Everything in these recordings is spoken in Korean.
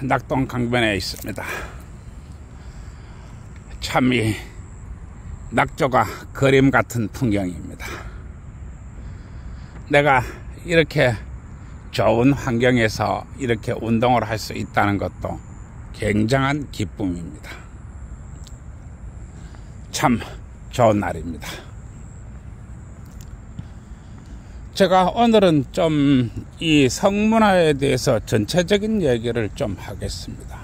낙동 강변에 있습니다. 참 이 낙조가 그림 같은 풍경입니다. 내가 이렇게 좋은 환경에서 이렇게 운동을 할 수 있다는 것도 굉장한 기쁨입니다. 참 좋은 날입니다. 제가 오늘은 좀 이 성문화에 대해서 전체적인 얘기를 좀 하겠습니다.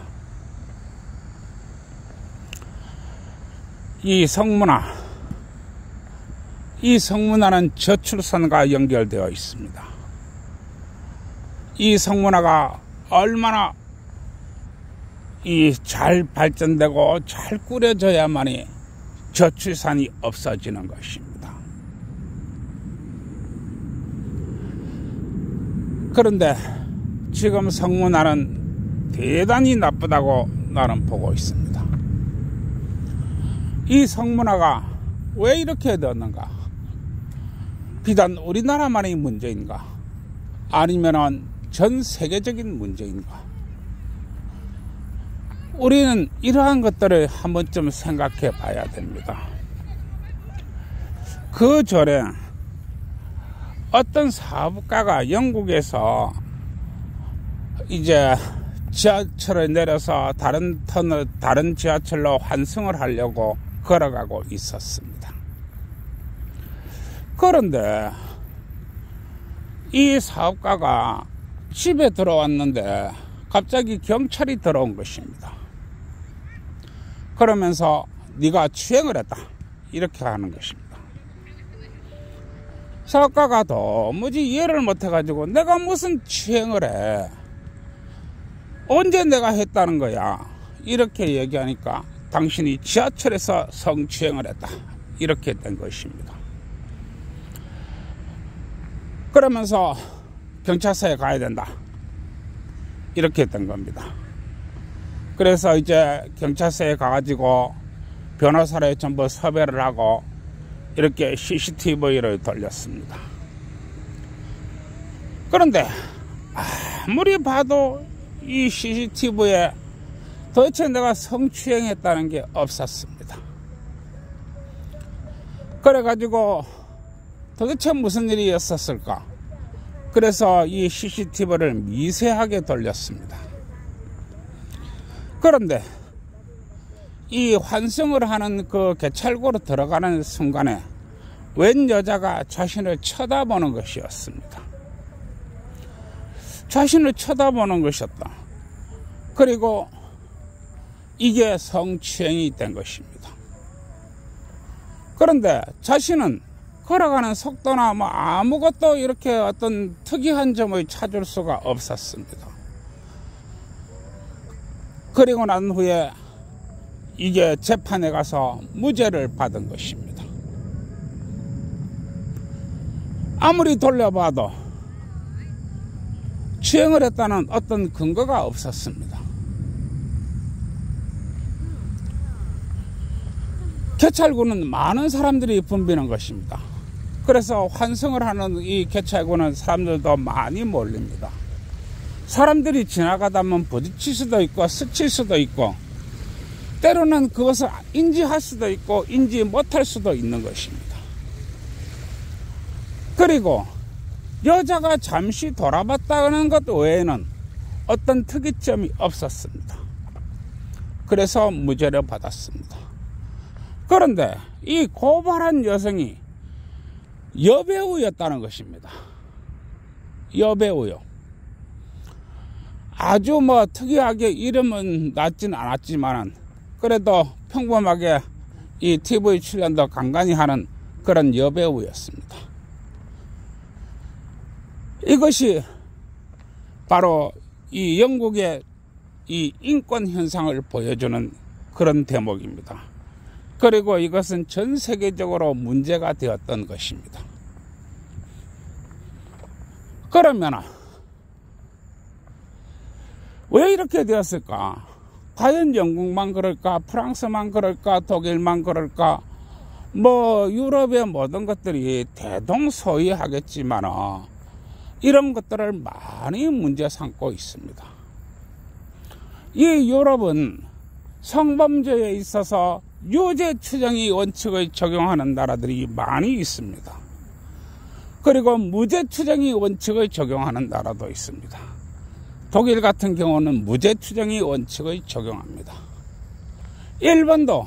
이 성문화는 저출산과 연결되어 있습니다. 이 성문화가 얼마나 잘 발전되고 잘 꾸려져야만이 저출산이 없어지는 것입니다. 그런데 지금 성문화는 대단히 나쁘다고 나는 보고 있습니다. 이 성문화가 왜 이렇게 되었는가? 비단 우리나라만의 문제인가? 아니면은 전 세계적인 문제인가? 우리는 이러한 것들을 한 번쯤 생각해 봐야 됩니다. 그 전에 어떤 사업가가 영국에서 이제 지하철에 내려서 다른 지하철로 환승을 하려고 걸어가고 있었습니다. 그런데 이 사업가가 집에 들어왔는데 갑자기 경찰이 들어온 것입니다. 그러면서 네가 추행을 했다 이렇게 하는 것입니다. 사업가가 도무지 이해를 못해가지고 내가 무슨 추행을 해, 언제 내가 했다는 거야 이렇게 얘기하니까 당신이 지하철에서 성추행을 했다 이렇게 된 것입니다. 그러면서 경찰서에 가야 된다 이렇게 된 겁니다. 그래서 이제 경찰서에 가가지고 변호사를 전부 섭외를 하고 이렇게 CCTV를 돌렸습니다. 그런데 아무리 봐도 이 CCTV에 도대체 내가 성추행했다는 게 없었습니다. 그래가지고 도대체 무슨 일이 있었을까? 그래서 이 CCTV를 미세하게 돌렸습니다. 그런데 이 환승을 하는 그 개찰구로 들어가는 순간에 웬 여자가 자신을 쳐다보는 것이었습니다. 자신을 쳐다보는 것이었다. 그리고 이게 성추행이 된 것입니다. 그런데 자신은 걸어가는 속도나 아무것도 이렇게 어떤 특이한 점을 찾을 수가 없었습니다. 그리고 난 후에 이게 재판에 가서 무죄를 받은 것입니다. 아무리 돌려봐도 추행을 했다는 어떤 근거가 없었습니다. 개찰구는 많은 사람들이 붐비는 것입니다. 그래서 환승을 하는 이 개찰구는 사람들도 많이 몰립니다. 사람들이 지나가다면 부딪힐 수도 있고 스칠 수도 있고 때로는 그것을 인지할 수도 있고 인지 못할 수도 있는 것입니다. 그리고 여자가 잠시 돌아봤다는 것 외에는 어떤 특이점이 없었습니다. 그래서 무죄를 받았습니다. 그런데 이 고발한 여성이 여배우였다는 것입니다. 여배우요. 아주 특이하게 이름은 낮진 않았지만 그래도 평범하게 이 TV 출연도 간간히 하는 그런 여배우였습니다. 이것이 바로 이 영국의 이 인권 현상을 보여주는 그런 대목입니다. 그리고 이것은 전 세계적으로 문제가 되었던 것입니다. 그러면 왜 이렇게 되었을까? 과연 영국만 그럴까? 프랑스만 그럴까? 독일만 그럴까? 유럽의 모든 것들이 대동소이하겠지만 이런 것들을 많이 문제 삼고 있습니다. 이 유럽은 성범죄에 있어서 유죄 추정이 원칙을 적용하는 나라들이 많이 있습니다. 그리고 무죄 추정이 원칙을 적용하는 나라도 있습니다. 독일 같은 경우는 무죄 추정이 원칙을 적용합니다. 일본도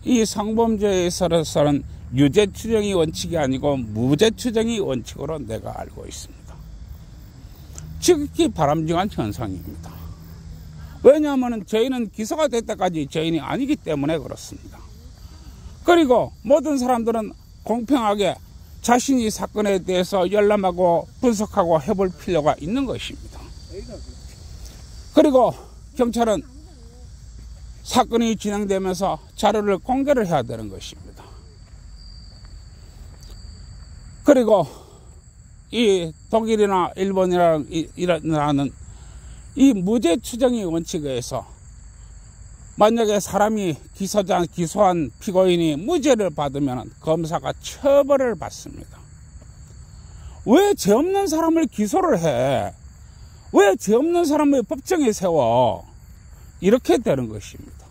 이 성범죄에 있어서는 유죄 추정이 원칙이 아니고 무죄 추정이 원칙으로 내가 알고 있습니다. 지극히 바람직한 현상입니다. 왜냐하면 저희는 기소가 될 때까지 죄인이 아니기 때문에 그렇습니다. 그리고 모든 사람들은 공평하게 자신이 사건에 대해서 열람하고 분석하고 해볼 필요가 있는 것입니다. 그리고 경찰은 사건이 진행되면서 자료를 공개를 해야 되는 것입니다. 그리고 이 독일이나 일본이라는 이 무죄 추정의 원칙에 의해서 만약에 사람이 기소한 피고인이 무죄를 받으면 검사가 처벌을 받습니다. 왜 죄 없는 사람을 기소를 해? 왜 죄 없는 사람을 법정에 세워? 이렇게 되는 것입니다.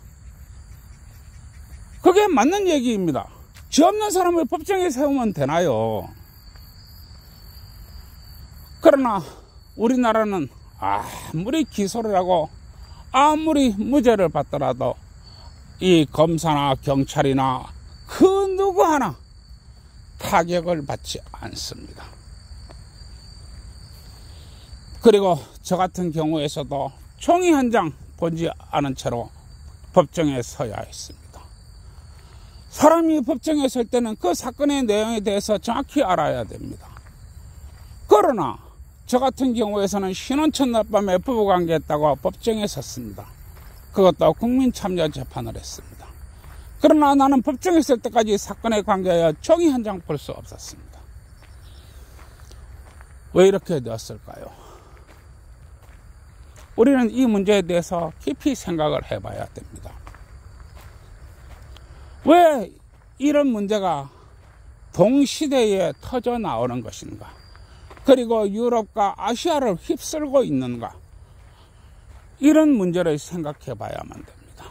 그게 맞는 얘기입니다. 죄 없는 사람을 법정에 세우면 되나요? 그러나 우리나라는 아무리 기소를 하고 아무리 무죄를 받더라도 이 검사나 경찰이나 그 누구 하나 타격을 받지 않습니다. 그리고 저 같은 경우에서도 종이 한 장 보지 않은 채로 법정에 서야 했습니다. 사람이 법정에 설 때는 그 사건의 내용에 대해서 정확히 알아야 됩니다. 그러나 저 같은 경우에서는 신혼 첫날 밤에 부부관계했다고 법정에 섰습니다. 그것도 국민참여재판을 했습니다. 그러나 나는 법정에 설 때까지 사건에 관계하여 종이 한 장 볼 수 없었습니다. 왜 이렇게 되었을까요? 우리는 이 문제에 대해서 깊이 생각을 해봐야 됩니다. 왜 이런 문제가 동시대에 터져 나오는 것인가? 그리고 유럽과 아시아를 휩쓸고 있는가? 이런 문제를 생각해 봐야만 됩니다.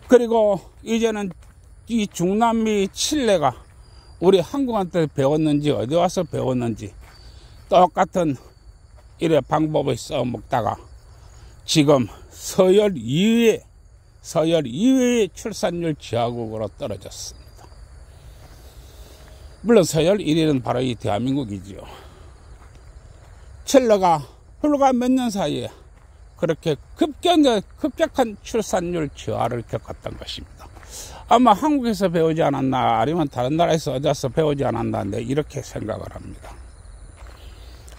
그리고 이제는 이 중남미 칠레가 우리 한국한테 배웠는지 어디 와서 배웠는지 똑같은 이래 방법을 써먹다가 지금 서열 2위의 출산율 지하국으로 떨어졌습니다. 물론 서열 1위는 바로 이 대한민국이지요. 칠레가 불과 몇 년 사이에 그렇게 급격한 출산율 저하를 겪었던 것입니다. 아마 한국에서 배우지 않았나 아니면 다른 나라에서 어디서 배우지 않았나 이렇게 생각을 합니다.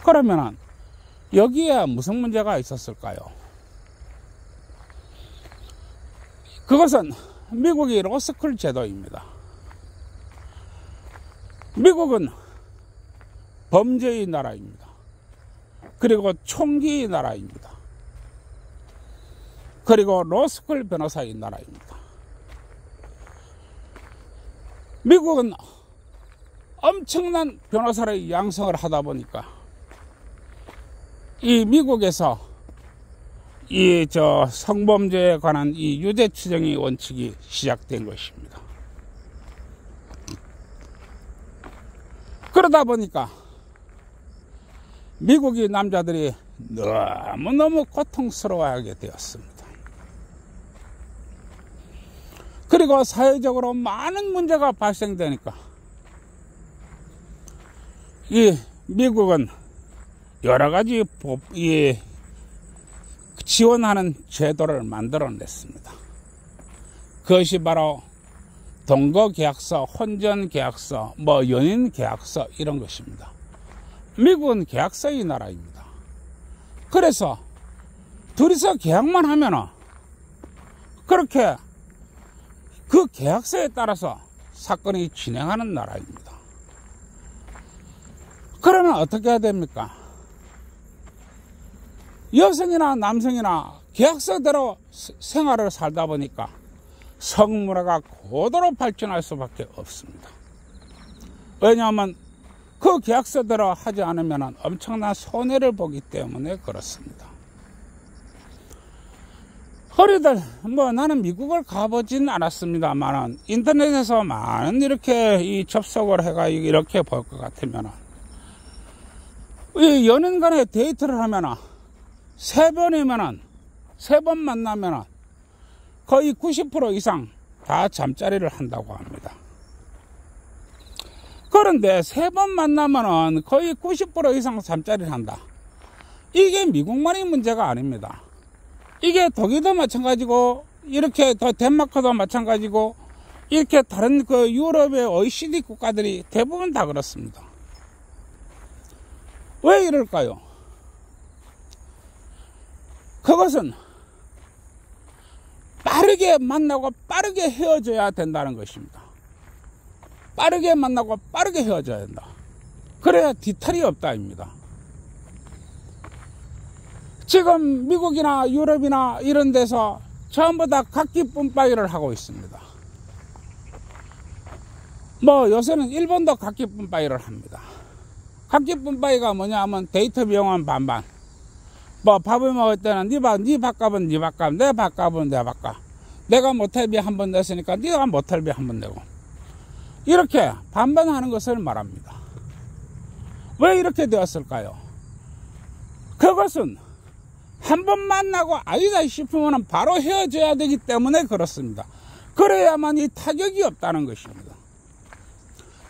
그러면 여기에 무슨 문제가 있었을까요? 그것은 미국의 로스쿨 제도입니다. 미국은 범죄의 나라입니다. 그리고 총기의 나라입니다. 그리고 로스쿨 변호사의 나라입니다. 미국은 엄청난 변호사를 양성을 하다 보니까 이 미국에서 성범죄에 관한 이 유죄 추정의 원칙이 시작된 것입니다. 그러다 보니까 미국의 남자들이 너무너무 고통스러워하게 되었습니다. 그리고 사회적으로 많은 문제가 발생되니까 이 미국은 여러 가지 지원하는 제도를 만들어냈습니다. 그것이 바로 동거계약서, 혼전계약서, 연인계약서 이런 것입니다. 미국은 계약서의 나라입니다. 그래서 둘이서 계약만 하면은 그렇게 그 계약서에 따라서 사건이 진행하는 나라입니다. 그러면 어떻게 해야 됩니까? 여성이나 남성이나 계약서대로 생활을 살다 보니까 성문화가 고도로 발전할 수밖에 없습니다. 왜냐하면 그 계약서대로 하지 않으면 엄청난 손해를 보기 때문에 그렇습니다. 허리들, 나는 미국을 가보진 않았습니다만, 인터넷에서 많은 이렇게 이 접속을 해가 이렇게 볼 것 같으면, 이 연인 간에 데이트를 하면, 세 번 만나면, 거의 90% 이상 다 잠자리를 한다고 합니다. 그런데 세 번 만나면 거의 90% 이상 잠자리를 한다. 이게 미국만의 문제가 아닙니다. 이게 독일도 마찬가지고, 이렇게 더 덴마크도 마찬가지고, 이렇게 다른 그 유럽의 OECD 국가들이 대부분 다 그렇습니다. 왜 이럴까요? 그것은 빠르게 만나고 빠르게 헤어져야 된다는 것입니다. 빠르게 만나고 빠르게 헤어져야 된다. 그래야 뒤탈이 없다입니다. 지금 미국이나 유럽이나 이런 데서 전부 다 각기 뿜빠이를 하고 있습니다. 요새는 일본도 각기 뿜빠이를 합니다. 각기 뿜빠이가 뭐냐 하면 데이트 비용은 반반. 밥을 먹을 때는 네 밥값은 네 밥값, 내 밥값은 내 밥값. 내가 모텔비 한 번 냈으니까 네가 모텔비 한 번 내고. 이렇게 반반 하는 것을 말합니다. 왜 이렇게 되었을까요? 그것은 한 번 만나고 아니다 싶으면 바로 헤어져야 되기 때문에 그렇습니다. 그래야만 이 타격이 없다는 것입니다.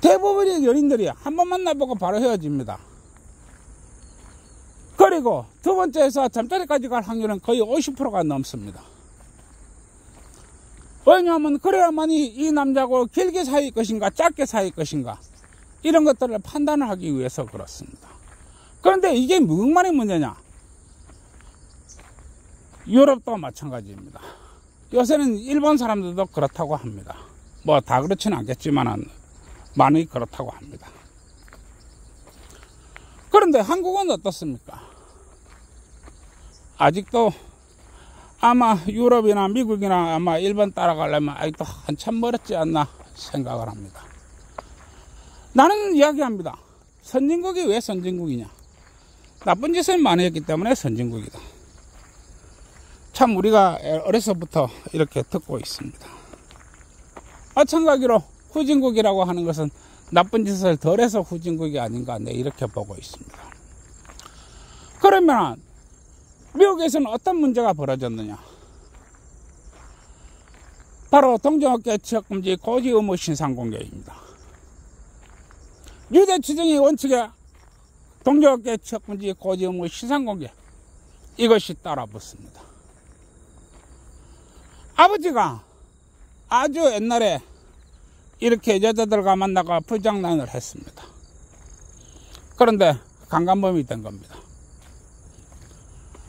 대부분의 연인들이 한 번 만나보고 바로 헤어집니다. 그리고 두 번째에서 잠자리까지 갈 확률은 거의 50%가 넘습니다. 왜냐하면 그래야만이 이 남자하고 길게 사귈 것인가 짧게 사귈 것인가 이런 것들을 판단을 하기 위해서 그렇습니다. 그런데 이게 미국만의 문제냐? 유럽도 마찬가지입니다. 요새는 일본 사람들도 그렇다고 합니다. 다 그렇지는 않겠지만 많이 그렇다고 합니다. 그런데 한국은 어떻습니까? 아직도 아마 유럽이나 미국이나 아마 일본 따라가려면 아직도 한참 멀었지 않나 생각을 합니다. 나는 이야기합니다. 선진국이 왜 선진국이냐? 나쁜 짓을 많이 했기 때문에 선진국이다. 참 우리가 어려서부터 이렇게 듣고 있습니다. 마찬가지로 후진국이라고 하는 것은 나쁜 짓을 덜해서 후진국이 아닌가 이렇게 보고 있습니다. 그러면 미국에서는 어떤 문제가 벌어졌느냐? 바로 동종업계 취업금지 고지 의무 신상공개입니다. 유대 추정의 원칙에 동종업계 취업금지 고지 의무 신상공개 이것이 따라붙습니다. 아버지가 아주 옛날에 이렇게 여자들과 만나가 불장난을 했습니다. 그런데 강간범이 된 겁니다.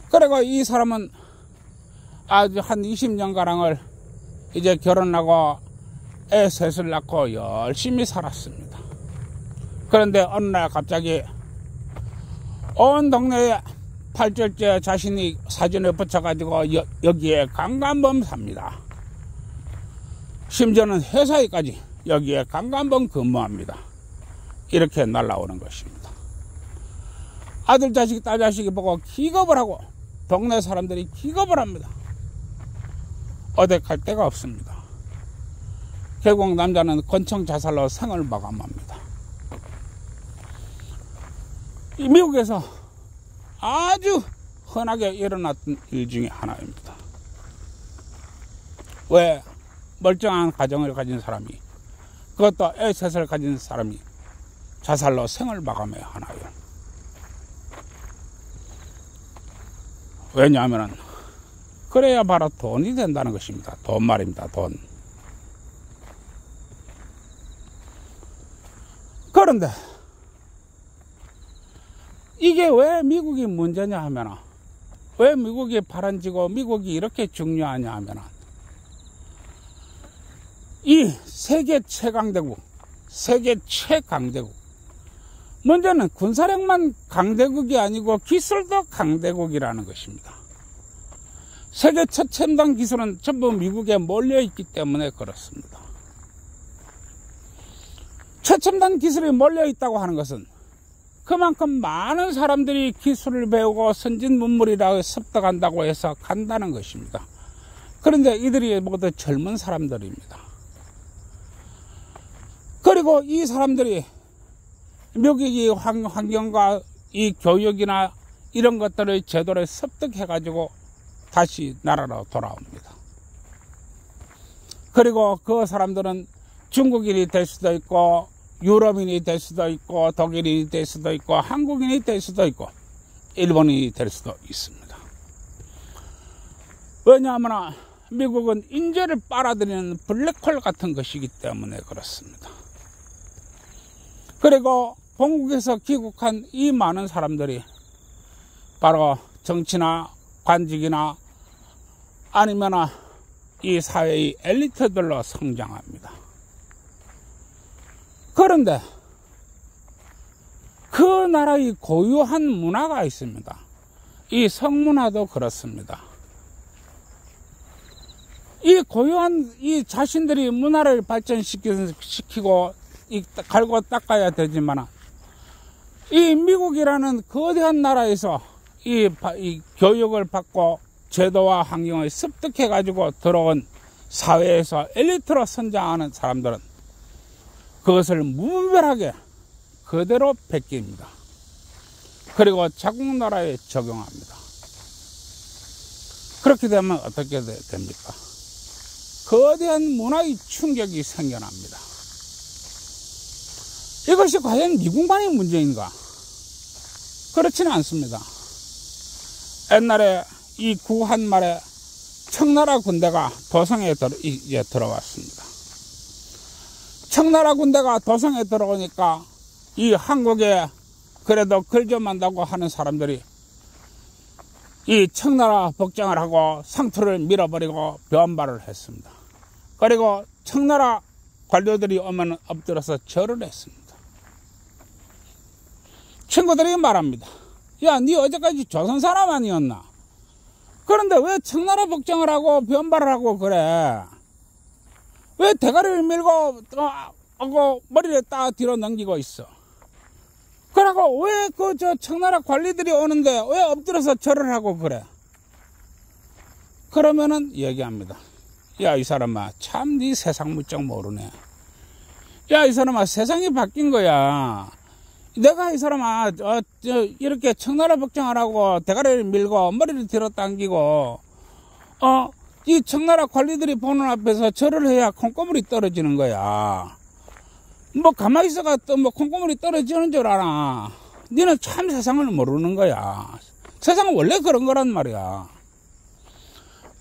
그리고 이 사람은 아주 한 20년가량을 이제 결혼하고 애 셋을 낳고 열심히 살았습니다. 그런데 어느 날 갑자기 온 동네에 팔절째 자신이 사진을 붙여가지고 여기에 강간범 삽니다. 심지어는 회사에까지 여기에 강간범 근무합니다. 이렇게 날라오는 것입니다. 아들 자식 딸 자식이 보고 기겁을 하고 동네 사람들이 기겁을 합니다. 어디 갈 데가 없습니다. 결국 남자는 권총 자살로 생을 마감합니다. 이 미국에서 아주 흔하게 일어났던 일 중에 하나입니다. 왜 멀쩡한 가정을 가진 사람이, 그것도 애 셋을 가진 사람이 자살로 생을 마감해야 하나요? 왜냐하면 그래야 바로 돈이 된다는 것입니다. 돈 말입니다. 돈. 그런데 이게 왜 미국이 문제냐 하면, 왜 미국이 발언지고 미국이 이렇게 중요하냐 하면, 이 세계 최강대국, 세계 최강대국, 문제는 군사력만 강대국이 아니고 기술도 강대국이라는 것입니다. 세계 최첨단 기술은 전부 미국에 몰려있기 때문에 그렇습니다. 최첨단 기술이 몰려있다고 하는 것은 그만큼 많은 사람들이 기술을 배우고 선진 문물이라고 습득한다고 해서 간다는 것입니다. 그런데 이들이 모두 젊은 사람들입니다. 그리고 이 사람들이 미국의 환경과 이 교육이나 이런 것들의 제도를 습득해가지고 다시 나라로 돌아옵니다. 그리고 그 사람들은 중국인이 될 수도 있고 유럽인이 될 수도 있고 독일인이 될 수도 있고 한국인이 될 수도 있고 일본인이 될 수도 있습니다. 왜냐하면 미국은 인재를 빨아들이는 블랙홀 같은 것이기 때문에 그렇습니다. 그리고 본국에서 귀국한 이 많은 사람들이 바로 정치나 관직이나 아니면 이 사회의 엘리트들로 성장합니다. 그런데 그 나라의 고유한 문화가 있습니다. 이 성문화도 그렇습니다. 이 고유한 이 자신들이 문화를 발전시키고 갈고 닦아야 되지만 이 미국이라는 거대한 나라에서 이 교육을 받고 제도와 환경을 습득해 가지고 들어온 사회에서 엘리트로 성장하는 사람들은 그것을 무분별하게 그대로 베낍니다. 그리고 자국 나라에 적용합니다. 그렇게 되면 어떻게 됩니까? 거대한 문화의 충격이 생겨납니다. 이것이 과연 미국만의 문제인가? 그렇지는 않습니다. 옛날에 이 구한말에 청나라 군대가 도성에 들어왔습니다. 청나라 군대가 도성에 들어오니까 이 한국에 그래도 글 좀 한다고 하는 사람들이 이 청나라 복장을 하고 상투를 밀어버리고 변발을 했습니다. 그리고 청나라 관료들이 오면 엎드려서 절을 했습니다. 친구들이 말합니다. 야, 니 어제까지 조선 사람 아니었나? 그런데 왜 청나라 복장을 하고 변발을 하고 그래? 왜 대가리를 밀고 머리를 딱 뒤로 넘기고 있어? 그러고 왜 청나라 관리들이 오는데 왜 엎드려서 절을 하고 그래? 그러면은 얘기합니다. 야, 이 사람아, 참 네 세상 무척 모르네. 야, 이 사람아, 세상이 바뀐 거야. 내가 이 사람아, 이렇게 청나라 복장을 하고 대가리를 밀고 머리를 뒤로 당기고 이 청나라 관리들이 보는 앞에서 절을 해야 콩고물이 떨어지는 거야. 뭐 가만히 있어가 또 뭐 콩고물이 떨어지는 줄 알아. 너는 참 세상을 모르는 거야. 세상은 원래 그런 거란 말이야.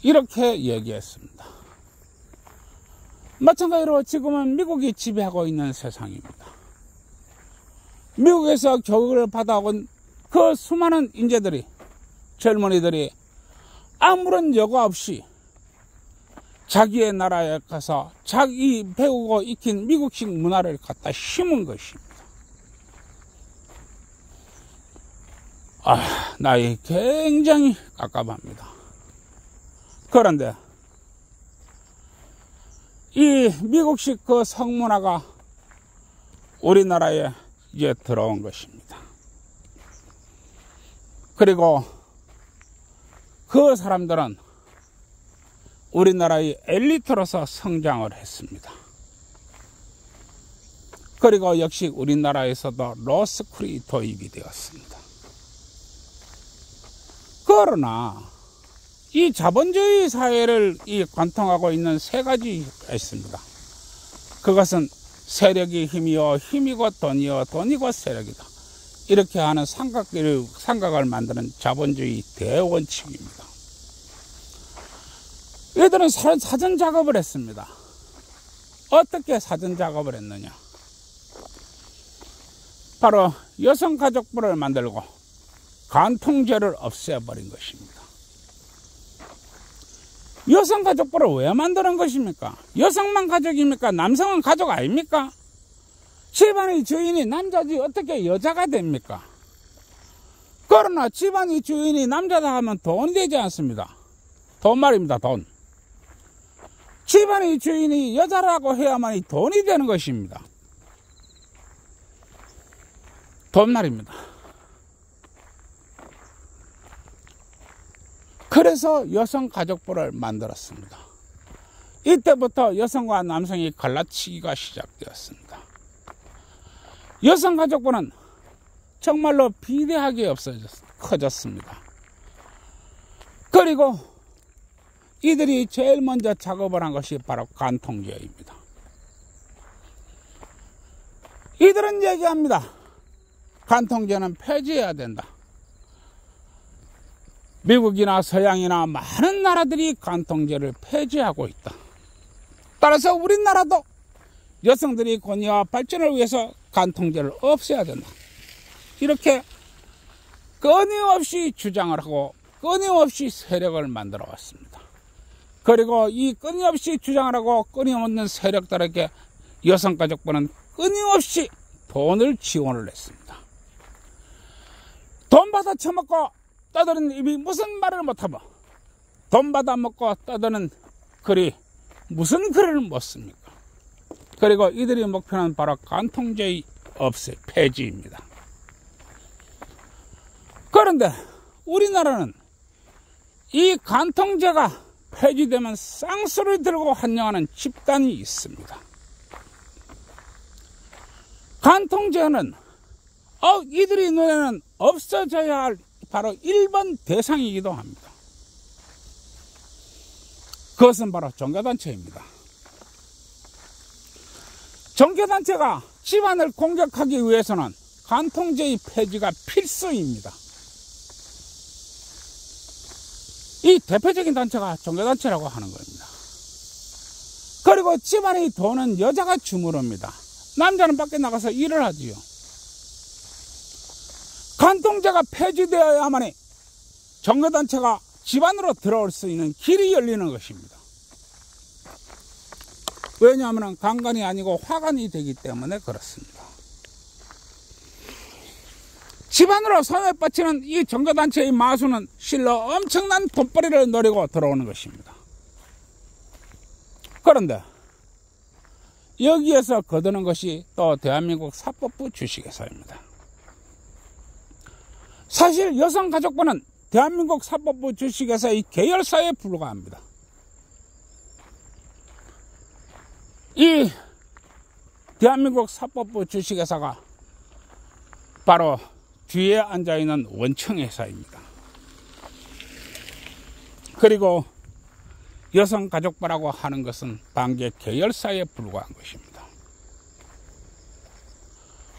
이렇게 얘기했습니다. 마찬가지로 지금은 미국이 지배하고 있는 세상입니다. 미국에서 교육을 받아온 그 수많은 인재들이, 젊은이들이 아무런 여과 없이 자기의 나라에 가서 자기 배우고 익힌 미국식 문화를 갖다 심은 것입니다. 나이 굉장히 깝깝합니다. 그런데 이 미국식 그 성문화가 우리나라에 이제 들어온 것입니다. 그리고 그 사람들은 우리나라의 엘리트로서 성장을 했습니다. 그리고 역시 우리나라에서도 로스쿨이 도입이 되었습니다. 그러나 이 자본주의 사회를 관통하고 있는 세 가지가 있습니다. 그것은 세력이 힘이요, 힘이고 돈이요, 돈이고 세력이다. 이렇게 하는 삼각을 만드는 자본주의 대원칙입니다. 얘들은 사전 작업을 했습니다. 어떻게 사전 작업을 했느냐? 바로 여성가족부를 만들고 간통죄를 없애버린 것입니다. 여성가족부를 왜 만드는 것입니까? 여성만 가족입니까? 남성은 가족 아닙니까? 집안의 주인이 남자지 어떻게 여자가 됩니까? 그러나 집안의 주인이 남자다 하면 돈이 되지 않습니다. 돈 말입니다. 돈. 집안의 주인이 여자라고 해야만이 돈이 되는 것입니다. 돈 말입니다. 그래서 여성가족부를 만들었습니다. 이때부터 여성과 남성이 갈라치기가 시작되었습니다. 여성가족부는 정말로 비대하게 커졌습니다. 그리고 이들이 제일 먼저 작업을 한 것이 바로 간통죄입니다. 이들은 얘기합니다. 간통죄는 폐지해야 된다. 미국이나 서양이나 많은 나라들이 간통죄를 폐지하고 있다. 따라서 우리나라도 여성들이 권위와 발전을 위해서 간통죄를 없애야 된다. 이렇게 끊임없이 주장을 하고 끊임없이 세력을 만들어 왔습니다. 그리고 이 끊임없이 주장을 하고 끊임없는 세력들에게 여성가족부는 끊임없이 돈을 지원을 했습니다. 돈 받아 처먹고 떠드는 입이 무슨 말을 못하고 돈 받아 먹고 떠드는 글이 무슨 글을 못 씁니까? 그리고 이들의 목표는 바로 간통죄의 없애, 폐지입니다. 그런데 우리나라는 이 간통죄가 폐지되면 쌍수를 들고 환영하는 집단이 있습니다. 간통죄는 이들의 눈에는 없어져야 할 바로 1번 대상이기도 합니다. 그것은 바로 종교단체입니다. 종교단체가 집안을 공격하기 위해서는 간통죄의 폐지가 필수입니다. 이 대표적인 단체가 종교단체라고 하는 겁니다. 그리고 집안의 돈은 여자가 주무릅니다. 남자는 밖에 나가서 일을 하지요. 간통죄가 폐지되어야만이 종교단체가 집안으로 들어올 수 있는 길이 열리는 것입니다. 왜냐하면 강간이 아니고 화간이 되기 때문에 그렇습니다. 집안으로 손에 뻗치는 이 종교단체의 마수는 실로 엄청난 돈벌이를 노리고 들어오는 것입니다. 그런데 여기에서 거두는 것이 또 대한민국 사법부 주식회사입니다. 사실 여성가족부는 대한민국 사법부 주식회사의 계열사에 불과합니다. 이 대한민국 사법부 주식회사가 바로 뒤에 앉아있는 원청회사입니다. 그리고 여성가족부라고 하는 것은 단계 계열사에 불과한 것입니다.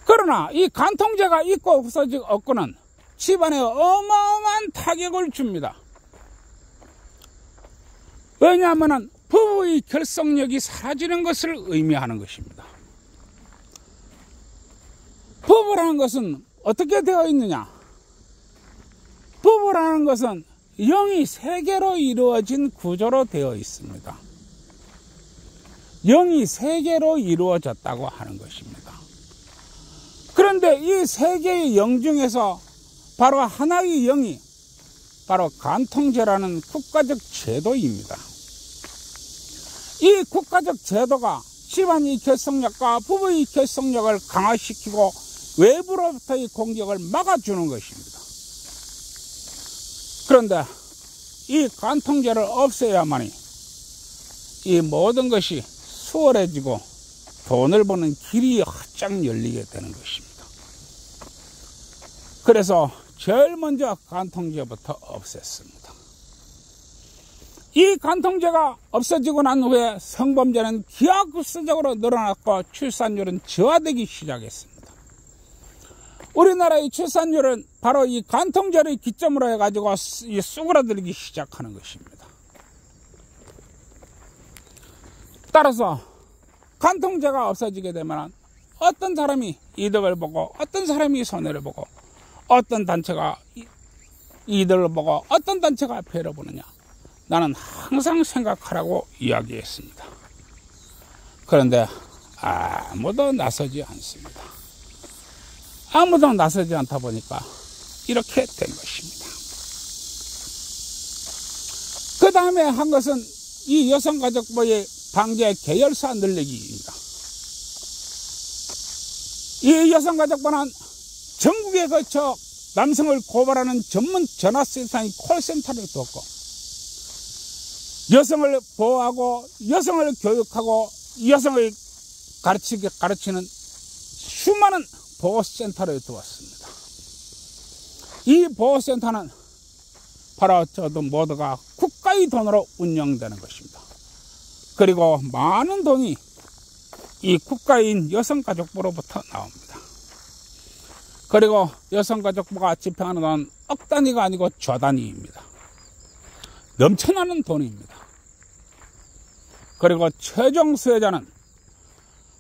그러나 이 간통죄가 있고 없고는 집안에 어마어마한 타격을 줍니다. 왜냐하면 부부의 결속력이 사라지는 것을 의미하는 것입니다. 부부라는 것은 어떻게 되어 있느냐? 부부라는 것은 영이 세 개로 이루어진 구조로 되어 있습니다. 영이 세 개로 이루어졌다고 하는 것입니다. 그런데 이 세 개의 영 중에서 바로 하나의 영이 바로 간통죄라는 국가적 제도입니다. 이 국가적 제도가 집안의 결속력과 부부의 결속력을 강화시키고 외부로부터의 공격을 막아주는 것입니다. 그런데 이 간통죄를 없애야만이 이 모든 것이 수월해지고 돈을 버는 길이 활짝 열리게 되는 것입니다. 그래서 제일 먼저 간통죄부터 없앴습니다. 이 간통죄가 없어지고 난 후에 성범죄는 기하급수적으로 늘어났고 출산율은 저하되기 시작했습니다. 우리나라의 출산율은 바로 이 간통죄를 기점으로 해가지고 쑥그러들기 시작하는 것입니다. 따라서 간통죄가 없어지게 되면 어떤 사람이 이득을 보고 어떤 사람이 손해를 보고 어떤 단체가 이득을 보고 어떤 단체가 피해를 보느냐, 나는 항상 생각하라고 이야기했습니다. 그런데 아무도 나서지 않습니다. 아무도 나서지 않다 보니까 이렇게 된 것입니다. 그 다음에 한 것은 이 여성가족부의 방제 계열사 늘리기입니다. 이 여성가족부는 전국에 걸쳐 남성을 고발하는 전문 전화센터인 콜센터를 두었고 여성을 보호하고 여성을 교육하고 여성을 가르치는 수많은 보호센터를 두었습니다. 이 보호센터는 바로 저도 모두가 국가의 돈으로 운영되는 것입니다. 그리고 많은 돈이 이 국가인 여성가족부로부터 나옵니다. 그리고 여성가족부가 집행하는 돈은 억 단위가 아니고 조 단위입니다. 넘쳐나는 돈입니다. 그리고 최종 수혜자는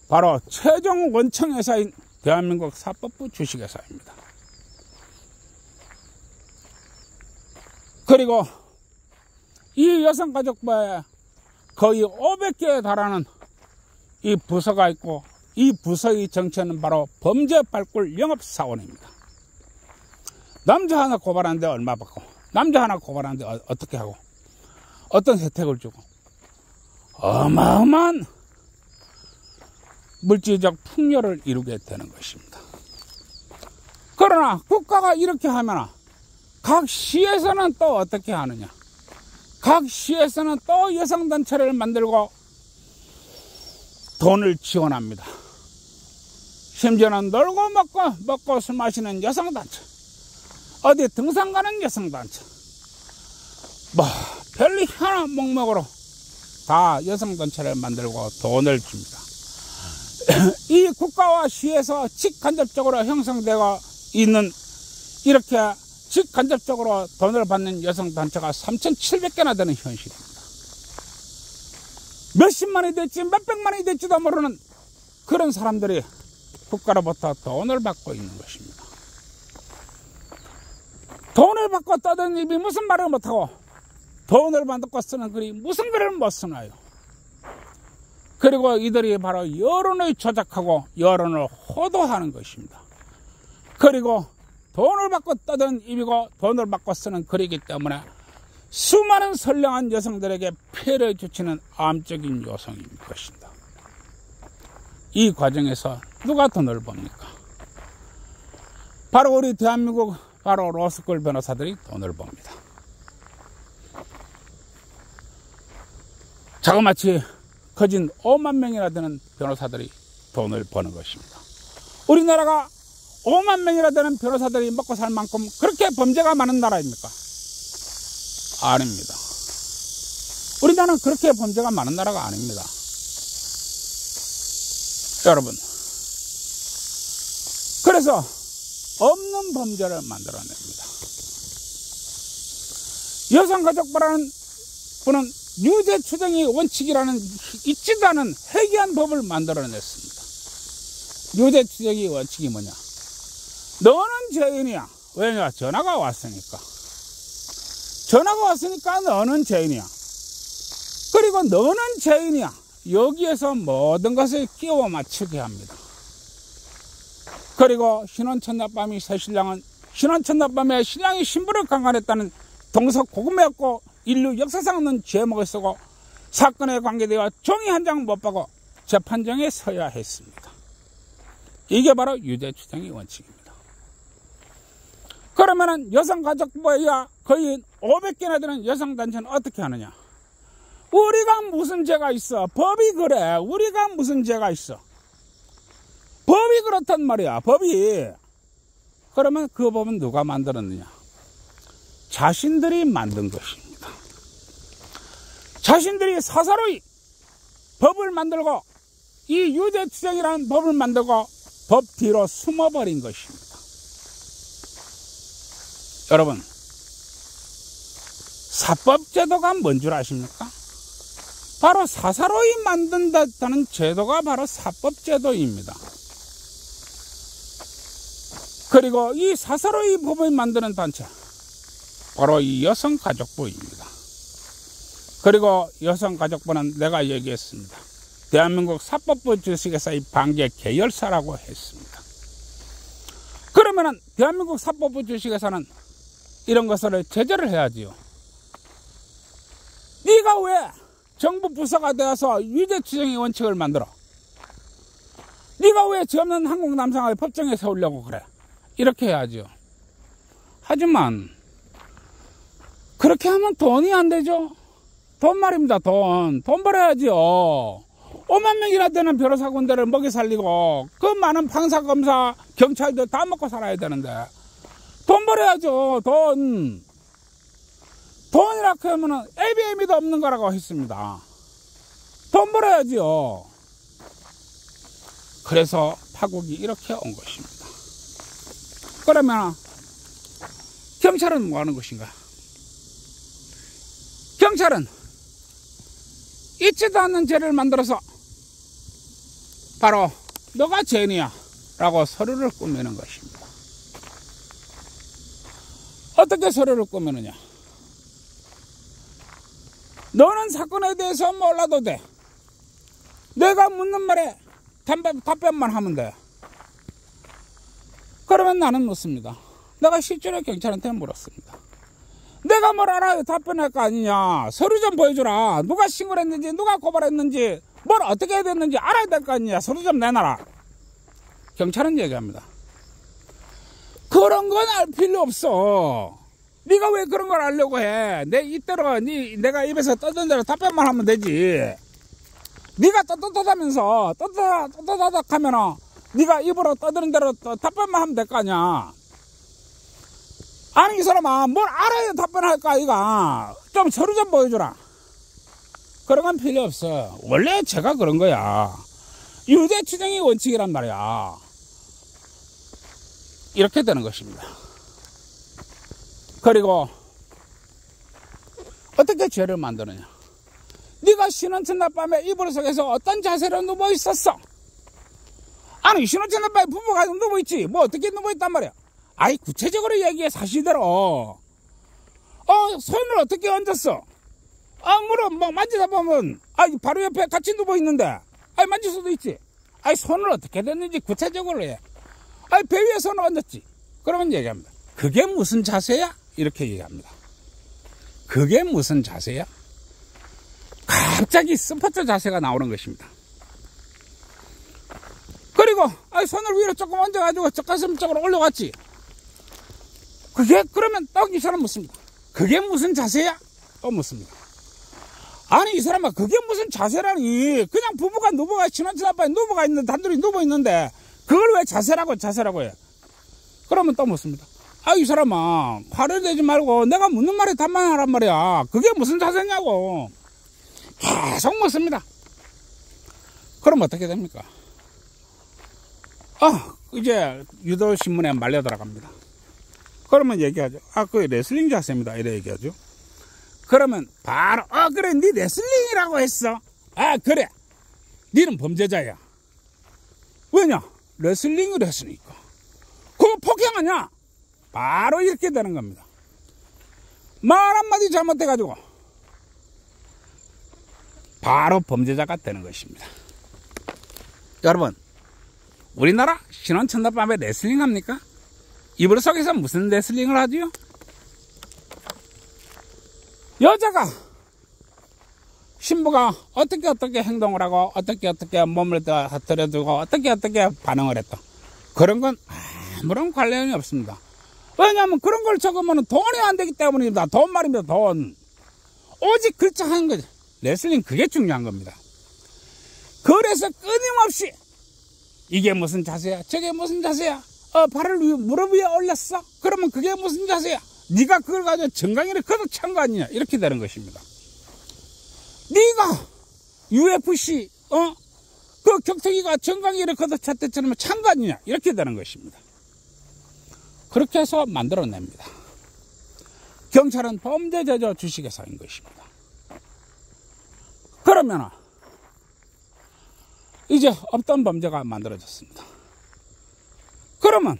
바로 최종 원청회사인 대한민국 사법부 주식회사입니다. 그리고 이 여성가족부에 거의 500개에 달하는 이 부서가 있고 이 부서의 정체는 바로 범죄 발굴 영업사원입니다. 남자 하나 고발하는데 얼마 받고 남자 하나 고발하는데 어떻게 하고 어떤 혜택을 주고 어마어마한 물질적 풍요를 이루게 되는 것입니다. 그러나 국가가 이렇게 하면 각 시에서는 또 어떻게 하느냐. 각 시에서는 또 여성단체를 만들고 돈을 지원합니다. 심지어는 놀고 먹고 술 마시는 여성단체, 어디 등산 가는 여성단체, 별일 하나 목목으로 다 여성단체를 만들고 돈을 줍니다. 이 국가와 시에서 직간접적으로 형성되고 있는 이렇게 직간접적으로 돈을 받는 여성단체가 3,700개나 되는 현실입니다. 몇십만이 될지 몇백만이 될지도 모르는 그런 사람들이 국가로부터 돈을 받고 있는 것입니다. 돈을 받고 떠드는 입이 무슨 말을 못하고 돈을 받고 쓰는 글이 무슨 글을 못 쓰나요? 그리고 이들이 바로 여론을 조작하고 여론을 호도하는 것입니다. 그리고 돈을 받고 떠드는 입이고 돈을 받고 쓰는 글이기 때문에 수많은 선량한 여성들에게 피해를 주치는 암적인 요소인 것입니다. 이 과정에서 누가 돈을 법니까? 바로 우리 대한민국 바로 로스쿨 변호사들이 돈을 법니다. 자그마치 거진 5만 명이나 되는 변호사들이 돈을 버는 것입니다. 우리나라가 5만 명이나 되는 변호사들이 먹고 살 만큼 그렇게 범죄가 많은 나라입니까? 아닙니다. 우리나라는 그렇게 범죄가 많은 나라가 아닙니다. 여러분, 그래서 없는 범죄를 만들어냅니다. 여성가족부라는 분은 유죄 추정의 원칙이라는 있지도 않은 해괴한 법을 만들어냈습니다. 유죄 추정의 원칙이 뭐냐? 너는 죄인이야. 왜냐? 전화가 왔으니까. 전화가 왔으니까 너는 죄인이야. 그리고 너는 죄인이야. 여기에서 모든 것을 끼워 맞추게 합니다. 그리고 신혼 첫날 밤이 새신랑은 신혼 첫날 밤에 신랑이 신부를 강간했다는 동서고금이었고 인류 역사상 없는 죄목을 쓰고 사건에 관계되어 종이 한 장 못 받고 재판정에 서야 했습니다. 이게 바로 유죄 추정의 원칙입니다. 그러면은 여성가족부에 거의 500개나 되는 여성단체는 어떻게 하느냐? 우리가 무슨 죄가 있어? 법이 그래. 우리가 무슨 죄가 있어? 법이 그렇단 말이야. 법이. 그러면 그 법은 누가 만들었느냐? 자신들이 만든 것입니다. 자신들이 사사로이 법을 만들고 이 유죄추정이라는 법을 만들고 법 뒤로 숨어버린 것입니다. 여러분, 사법제도가 뭔 줄 아십니까? 바로 사사로이 만든다는 제도가 바로 사법제도입니다. 그리고 이 사사로이 법을 만드는 단체, 바로 이 여성가족부입니다. 그리고 여성가족부는 내가 얘기했습니다. 대한민국 사법부 주식회사의 반개 계열사라고 했습니다. 그러면은 대한민국 사법부 주식회사는 이런 것을 제재를 해야지요. 네가 왜 정부 부서가 되어서 유죄추정의 원칙을 만들어? 네가 왜 죄 없는 한국 남성을 법정에 세우려고 그래? 이렇게 해야지요. 하지만 그렇게 하면 돈이 안 되죠. 돈 말입니다. 돈 벌어야지요. 5만 명이나 되는 변호사 군대를 먹여 살리고 그 많은 판사 검사 경찰들 다 먹고 살아야 되는데 돈 벌어야죠. 돈이라고 하면은 ABM도 없는 거라고 했습니다. 돈 벌어야지요. 그래서 파국이 이렇게 온 것입니다. 그러면 경찰은 뭐 하는 것인가? 경찰은 있지도 않는 죄를 만들어서 바로 너가 죄인이야 라고 서류를 꾸미는 것입니다. 어떻게 서류를 꾸미느냐? 너는 사건에 대해서 몰라도 돼. 내가 묻는 말에 답변만 하면 돼. 그러면 나는 묻습니다. 내가 실제로 경찰한테 물었습니다. 내가 뭘 알아요? 답변할 거 아니냐. 서류 좀 보여주라. 누가 신고를 했는지 누가 고발했는지 뭘 어떻게 해야 됐는지 알아야 될 거 아니냐. 서류 좀 내놔라. 경찰은 얘기합니다. 그런 건 알 필요 없어. 네가 왜 그런 걸 알려고 해. 이때로 내가 입에서 떠든 대로 답변만 하면 되지. 네가 떳떳하면서 떳떳하다 하면은 네가 입으로 떠드는 대로 답변만 하면 될 거 아니야. 아니 이 사람아 뭘 알아야 답변할 거 아이가. 좀 서류 좀 보여주라. 그런 건 필요 없어. 원래 제가 그런 거야. 유죄 추정이 원칙이란 말이야. 이렇게 되는 것입니다. 그리고 어떻게 죄를 만드느냐. 네가 쉬는 첫날 밤에 이불 속에서 어떤 자세로 누워 있었어? 아니 쉬는 첫날 밤에 부부가 누워 있지. 뭐 어떻게 누워 있단 말이야. 아이 구체적으로 얘기해. 사실대로. 손을 어떻게 얹었어? 무릎 뭐 만지다 보면 바로 옆에 같이 누워 있는데 만질 수도 있지. 손을 어떻게 됐는지 구체적으로 해. 배 위에 손을 얹었지. 그러면 얘기합니다. 그게 무슨 자세야? 이렇게 얘기합니다. 그게 무슨 자세야? 갑자기 스포츠 자세가 나오는 것입니다. 그리고 손을 위로 조금 얹어가지고 젖가슴 쪽으로 올려갔지. 그러면 딱 이 사람 묻습니다. 그게 무슨 자세야? 또 묻습니다. 아니 이 사람아 그게 무슨 자세라니. 그냥 부부가 누워가 지난주 아빠에 누워가 있는데 단둘이 누워 있는데 그걸 왜 자세라고 해. 그러면 또 묻습니다. 이 사람아 화를 내지 말고 내가 묻는 말에 답만 하란 말이야. 그게 무슨 자세냐고. 계속 묻습니다. 그럼 어떻게 됩니까? 이제 유도신문에 말려 들어갑니다. 그러면 얘기하죠. 그게 레슬링 자세입니다. 이래 얘기하죠. 그러면 바로 그래 네 레슬링이라고 했어. 그래 니는 범죄자야. 왜냐? 레슬링을 했으니까. 그거 폭행하냐? 바로 이렇게 되는 겁니다. 말 한마디 잘못해가지고 바로 범죄자가 되는 것입니다. 여러분 우리나라 신혼 첫날 밤에 레슬링 합니까? 이불 속에서 무슨 레슬링을 하지요? 여자가 신부가 어떻게 행동을 하고 어떻게 몸을 들여두고 어떻게 반응을 했다. 그런 건 아무런 관련이 없습니다. 왜냐하면 그런 걸 적으면 돈이 안 되기 때문입니다. 돈 말입니다. 돈. 오직 글자 하는 거죠. 레슬링 그게 중요한 겁니다. 그래서 끊임없이 이게 무슨 자세야? 저게 무슨 자세야? 발을 무릎 위에 올렸어? 그러면 그게 무슨 자세야? 네가 그걸 가지고 정강이를 걷어찬 거 아니냐? 이렇게 되는 것입니다. 네가 UFC 그 격투기가 정강이를 걷어찼대처럼 찬 거 아니냐? 이렇게 되는 것입니다. 그렇게 해서 만들어냅니다. 경찰은 범죄자조 주식회사인 것입니다. 그러면 이제 없던 범죄가 만들어졌습니다. 그러면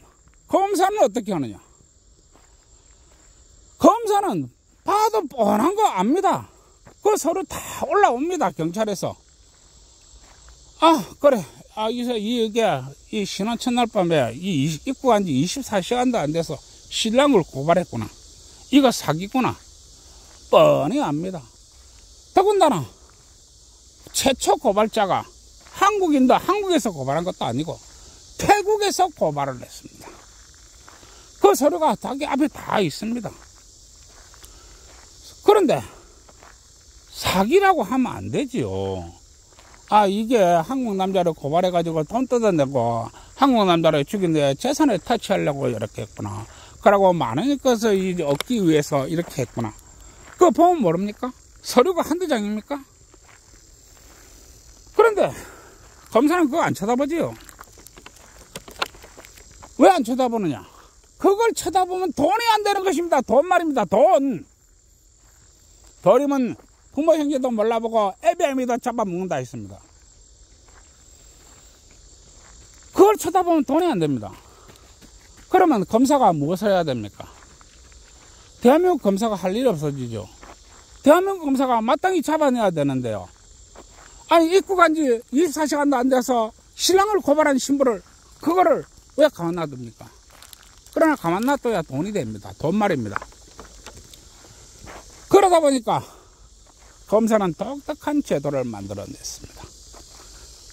검사는 어떻게 하느냐? 검사는 봐도 뻔한 거 압니다. 그 서로 다 올라옵니다. 경찰에서. 그래. 이 신혼 첫날 밤에 입국한 지 24시간도 안 돼서 신랑을 고발했구나. 이거 사기구나. 뻔히 압니다. 더군다나 최초 고발자가 한국인도 한국에서 고발한 것도 아니고 태국에서 고발을 했습니다. 그 서류가 자기 앞에 다 있습니다. 그런데 사기라고 하면 안 되지요. 아, 이게 한국 남자를 고발해가지고 돈 뜯어내고 한국 남자를 죽인데 재산을 탈취하려고 이렇게 했구나. 그러고 많은 것을 얻기 위해서 이렇게 했구나. 그거 보면 모릅니까? 서류가 한두 장입니까? 그런데 검사는 그거 안 쳐다보지요. 왜 안 쳐다보느냐? 그걸 쳐다보면 돈이 안 되는 것입니다. 돈 말입니다. 돈. 돈이면 부모 형제도 몰라보고 애비애미도 잡아먹는다 했습니다. 그걸 쳐다보면 돈이 안 됩니다. 그러면 검사가 무엇을 해야 됩니까? 대한민국 검사가 할 일이 없어지죠. 대한민국 검사가 마땅히 잡아내야 되는데요. 아니, 입국한 지 24시간도 안 돼서 신랑을 고발한 신부를, 그거를 왜 가만 놔둡니까? 그러나 가만 놔둬야 돈이 됩니다. 돈 말입니다. 그러다 보니까 검사는 독특한 제도를 만들어냈습니다.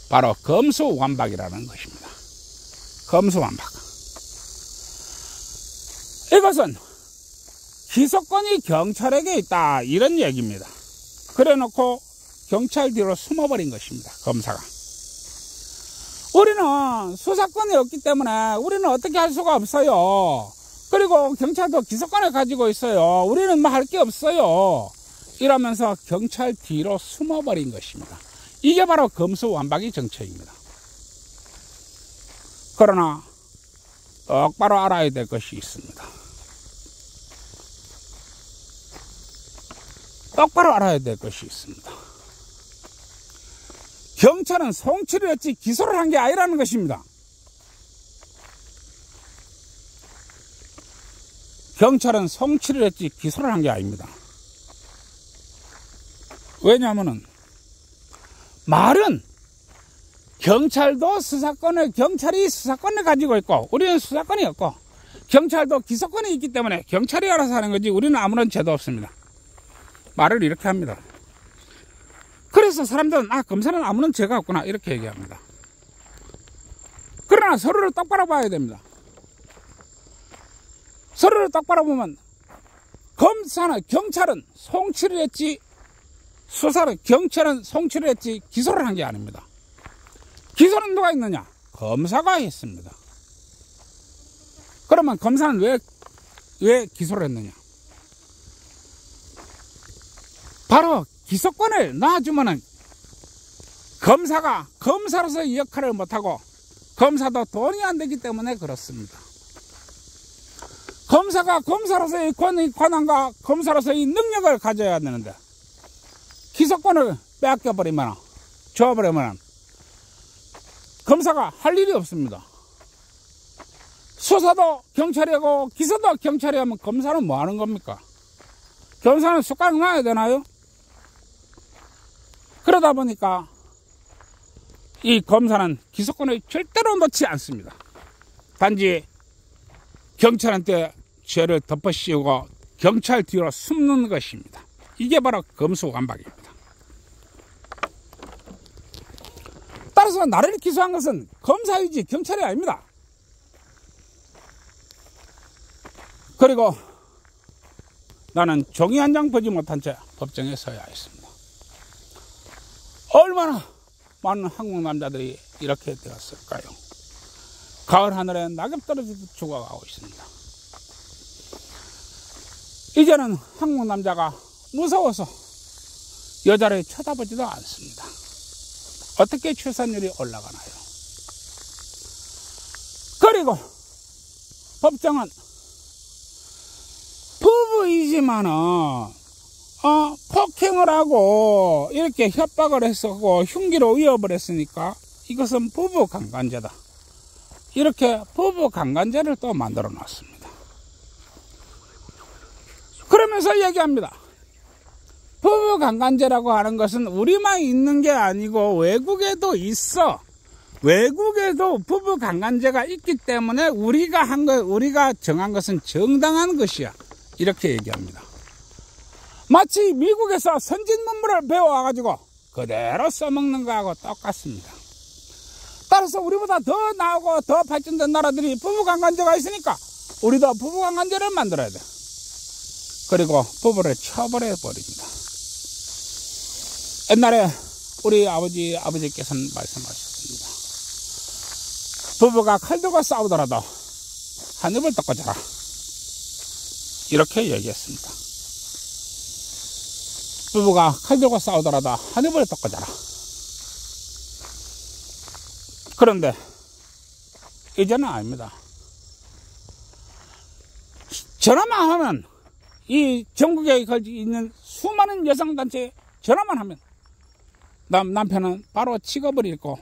바로 검수완박이라는 것입니다. 검수완박. 이것은 기소권이 경찰에게 있다, 이런 얘기입니다. 그래 놓고 경찰 뒤로 숨어버린 것입니다. 검사가. 우리는 수사권이 없기 때문에 우리는 어떻게 할 수가 없어요. 그리고 경찰도 기소권을 가지고 있어요. 우리는 뭐 할 게 없어요. 이러면서 경찰 뒤로 숨어버린 것입니다. 이게 바로 검수완박의 정책입니다. 그러나 똑바로 알아야 될 것이 있습니다. 똑바로 알아야 될 것이 있습니다. 경찰은 송치를 했지 기소를 한 게 아니라는 것입니다. 경찰은 송치를 했지 기소를 한 게 아닙니다. 왜냐하면은 말은 경찰도 경찰이 수사권을 가지고 있고 우리는 수사권이 없고 경찰도 기소권이 있기 때문에 경찰이 알아서 하는 거지 우리는 아무런 죄도 없습니다. 말을 이렇게 합니다. 그래서 사람들은 검사는 아무런 죄가 없구나 이렇게 얘기합니다. 그러나 서로를 똑바로 봐야 됩니다. 서로를 똑바로 보면 경찰은 송치를 했지 경찰은 송치를 했지 기소를 한 게 아닙니다. 기소는 누가 했느냐? 검사가 했습니다. 그러면 검사는 왜 기소를 했느냐? 바로 기소권을 놔주면은 검사가 검사로서 이 역할을 못하고 검사도 돈이 안 되기 때문에 그렇습니다. 검사가 검사로서의 권한과 검사로서의 능력을 가져야 되는데 기소권을 빼앗겨버리면 줘버리면 검사가 할 일이 없습니다. 수사도 경찰이 하고 기소도 경찰이 하면 검사는 뭐 하는 겁니까? 검사는 숟가락 놔야 되나요? 그러다 보니까 이 검사는 기소권을 절대로 놓지 않습니다. 단지 경찰한테 죄를 덮어씌우고 경찰 뒤로 숨는 것입니다. 이게 바로 검수완박입니다. 따라서 나를 기소한 것은 검사이지 경찰이 아닙니다. 그리고 나는 종이 한 장 보지 못한 채 법정에 서야 했습니다. 얼마나 많은 한국 남자들이 이렇게 되었을까요? 가을 하늘에 낙엽 떨어지듯 죽어가고 있습니다. 이제는 한국 남자가 무서워서 여자를 쳐다보지도 않습니다. 어떻게 출산율이 올라가나요? 그리고 법정은 부부이지만은 폭행을 하고 이렇게 협박을 했었고 흉기로 위협을 했으니까 이것은 부부 강간죄다. 이렇게 부부 강간죄를 또 만들어 놨습니다. 그러면서 얘기합니다. 부부 강간죄라고 하는 것은 우리만 있는 게 아니고 외국에도 있어. 외국에도 부부 강간죄가 있기 때문에 우리가 정한 것은 정당한 것이야. 이렇게 얘기합니다. 마치 미국에서 선진 문물을 배워와가지고 그대로 써먹는 거하고 똑같습니다. 따라서 우리보다 더 나오고 더 발전된 나라들이 부부강간죄가 있으니까 우리도 부부강간죄를 만들어야 돼. 그리고 부부를 처벌해 버립니다. 옛날에 우리 아버지께서는 말씀하셨습니다. 부부가 칼 들고 싸우더라도 한 입을 덮고 자라. 이렇게 얘기했습니다. 부부가 칼 들고 싸우더라도 한 입을 덮고 자라. 그런데 이제는 아닙니다. 전화만 하면 이 전국에 있는 수많은 여성단체에 전화만 하면 남편은 바로 직업을 잃고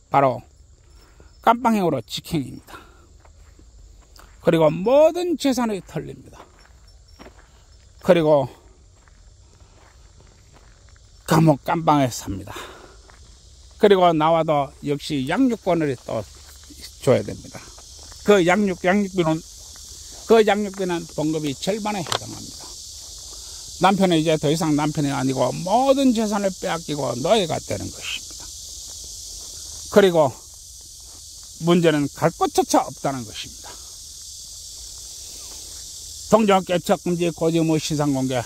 바로 깜빵형으로 직행입니다. 그리고 모든 재산이 털립니다. 그리고 감옥 깜빵에 삽니다. 그리고 나와도 역시 양육권을 또 줘야 됩니다. 그 양육비는 봉급이 절반에 해당합니다. 남편은 이제 더 이상 남편이 아니고 모든 재산을 빼앗기고 노예가 되는 것입니다. 그리고 문제는 갈 곳조차 없다는 것입니다. 동종 개척금지 고지의무 시상공개,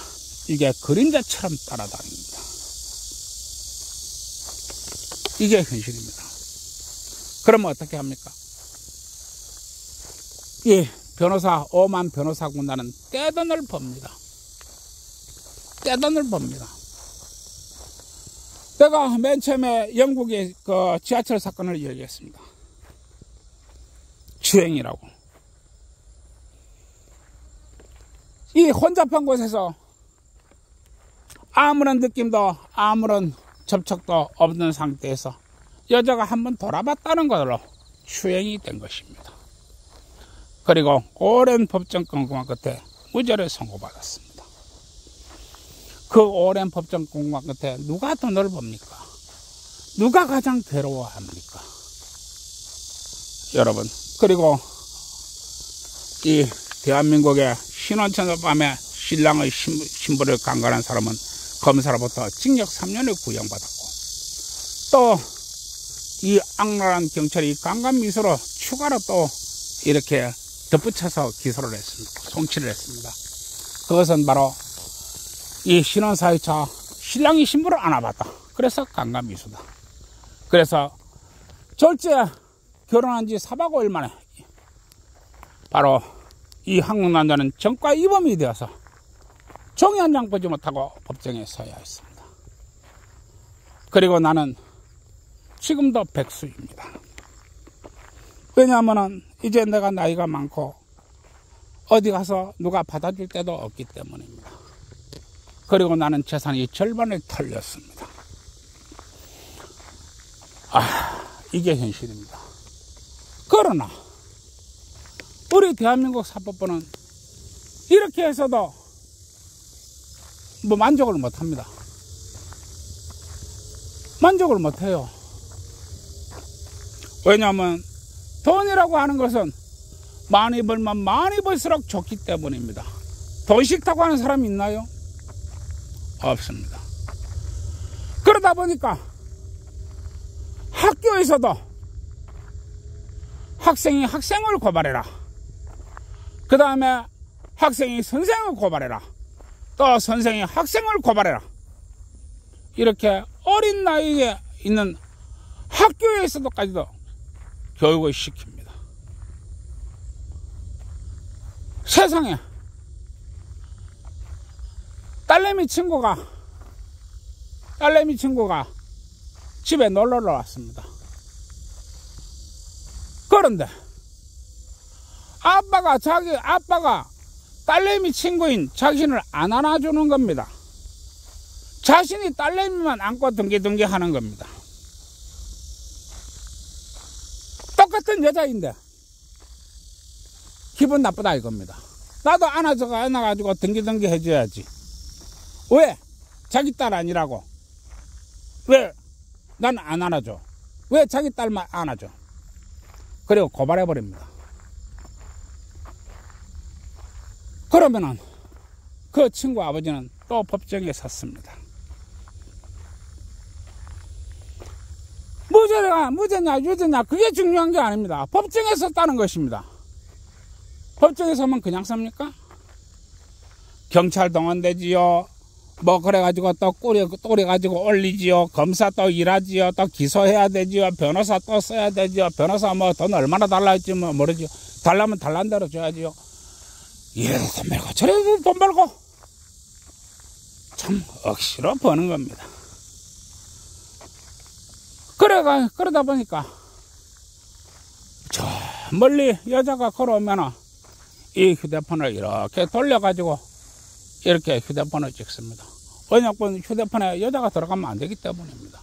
이게 그림자처럼 따라다닙니다. 이게 현실입니다. 그러면 어떻게 합니까? 이 오만 변호사 군단은 떼돈을 법니다. 떼돈을 법니다. 내가 맨 처음에 영국의 그 지하철 사건을 얘기했습니다. 추행이라고. 이 혼잡한 곳에서 아무런 느낌도 아무런 접촉도 없는 상태에서 여자가 한번 돌아봤다는 것으로 추행이 된 것입니다. 그리고 오랜 법정 공방 끝에 무죄를 선고받았습니다. 그 오랜 법정 공방 끝에 누가 돈을 법니까? 누가 가장 괴로워합니까? 여러분, 그리고 이 대한민국의 신혼처녀 밤에 신랑의 신부를 강간한 사람은 검사로부터 징역 3년을 구형받았고, 또 이 악랄한 경찰이 강간 미수로 추가로 또 이렇게 덧붙여서 기소를 했습니다. 송치를 했습니다. 그것은 바로 이 신혼 4일차 신랑이 신부를 안아봤다. 그래서 강간 미수다. 그래서 절제 결혼한 지 4박 5일 만에 바로 이 한국 남자는 전과 이범이 되어서 종이 한 장 보지 못하고 법정에 서야 했습니다. 그리고 나는 지금도 백수입니다. 왜냐하면 이제 내가 나이가 많고 어디 가서 누가 받아줄 때도 없기 때문입니다. 그리고 나는 재산이 절반을 털렸습니다. 이게 현실입니다. 그러나 우리 대한민국 사법부는 이렇게 해서도 만족을 못합니다. 만족을 못해요. 왜냐하면 돈이라고 하는 것은 많이 벌면 많이 벌수록 좋기 때문입니다. 돈 싫다고 하는 사람이 있나요? 없습니다. 그러다 보니까 학교에서도 학생이 학생을 고발해라. 그 다음에 학생이 선생을 고발해라. 또 선생이 학생을 고발해라. 이렇게 어린 나이에 있는 학교에서도까지도 교육을 시킵니다. 세상에 딸내미 친구가 집에 놀러 왔습니다. 그런데 아빠가 딸내미 친구인 자신을 안 안아주는 겁니다. 자신이 딸내미만 안고 둥기둥기 하는 겁니다. 똑같은 여자인데 기분 나쁘다 이겁니다. 나도 안아가지고 둥기둥기 해줘야지. 왜? 자기 딸 아니라고. 왜 난 안 안아줘? 왜 자기 딸만 안아줘? 그리고 고발해버립니다. 그러면은 그 친구 아버지는 또 법정에 섰습니다. 무죄냐 유죄냐 그게 중요한 게 아닙니다. 법정에 섰다는 것입니다. 법정에 서면 그냥 섭니까? 경찰 동원되지요. 뭐 그래가지고 또 꼬리 가지고 올리지요. 검사 또 일하지요. 또 기소해야 되지요. 변호사 또 써야 되지요. 변호사 뭐 돈 얼마나 달라 했지 뭐 모르지요. 달라면 달란 대로 줘야지요. 이래도 돈 벌고 저래도 돈 벌고 참 억지로 버는 겁니다. 그러다 보니까 저 멀리 여자가 걸어오면 이 휴대폰을 이렇게 돌려가지고 이렇게 휴대폰을 찍습니다. 왜냐면 휴대폰에 여자가 들어가면 안 되기 때문입니다.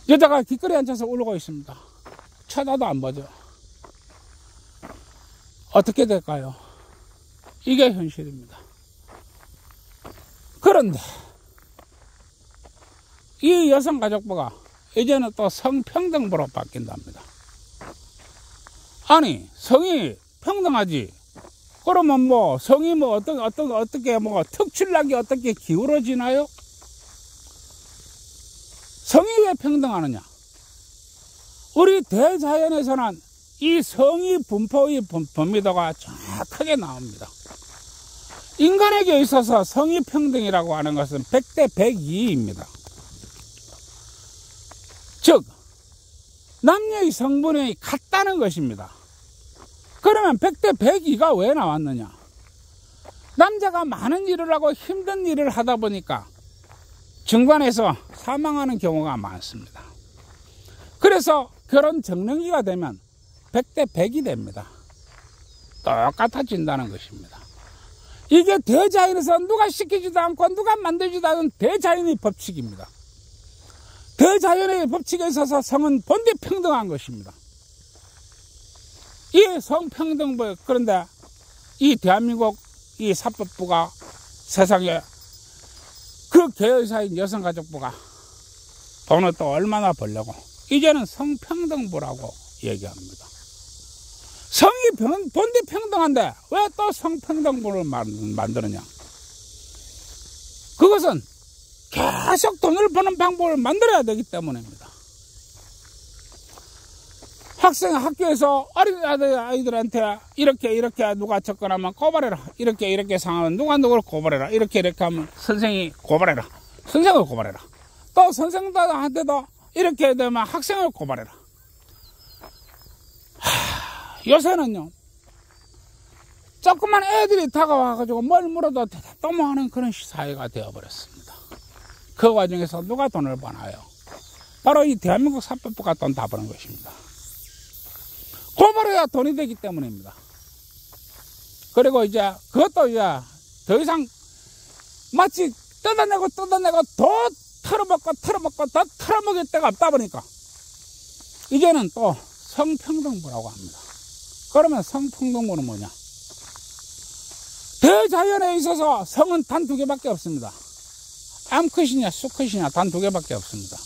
여자가 길거리에 앉아서 울고 있습니다. 쳐다도 안 보죠. 어떻게 될까요? 이게 현실입니다. 그런데 이 여성가족부가 이제는 또 성평등부로 바뀐답니다. 아니, 성이 평등하지. 그러면 뭐 성이 뭐 어떻게 뭐 특출나게 어떻게 기울어지나요? 성이 왜 평등하느냐? 우리 대자연에서는 이 성이 분포의 범위도가 정확하게 나옵니다. 인간에게 있어서 성이 평등이라고 하는 것은 100대 102입니다. 즉 남녀의 성분이 같다는 것입니다. 그러면 100대 102가 왜 나왔느냐? 남자가 많은 일을 하고 힘든 일을 하다 보니까 중간에서 사망하는 경우가 많습니다. 그래서 결혼 적령기가 되면 100대 100이 됩니다. 똑같아진다는 것입니다. 이게 대자연에서 누가 시키지도 않고 누가 만들지도 않은 대자연의 법칙입니다. 대자연의 법칙에 있어서 성은 본디 평등한 것입니다. 이 성평등부, 그런데 이 대한민국 이 사법부가 세상에 그 계열사인 여성가족부가 돈을 또 얼마나 벌려고 이제는 성평등부라고 얘기합니다. 성이 본디 평등한데 왜 또 성평등부를 만드느냐? 그것은 계속 돈을 버는 방법을 만들어야 되기 때문입니다. 학교에서 어린 아이들한테 이렇게 누가 접근하면 고발해라. 이렇게 상하면 누가 누구를 고발해라. 이렇게 하면 선생이 고발해라. 선생을 고발해라. 또 선생들한테도 이렇게 되면 학생을 고발해라. 요새는요, 조그만 애들이 다가와가지고 뭘 물어도 대답도 못하는 그런 사회가 되어버렸습니다. 그 과정에서 누가 돈을 버나요? 바로 이 대한민국 사법부가 돈 다 버는 것입니다. 고발해야 돈이 되기 때문입니다. 그리고 이제 그것도 이제 더 이상 마치 뜯어내고 더 털어먹고 더 털어먹을 데가 없다 보니까 이제는 또 성평등부라고 합니다. 그러면 성평등부는 뭐냐? 대자연에 있어서 성은 단 2개밖에 없습니다. 암컷이냐 수컷이냐 단 2개밖에 없습니다.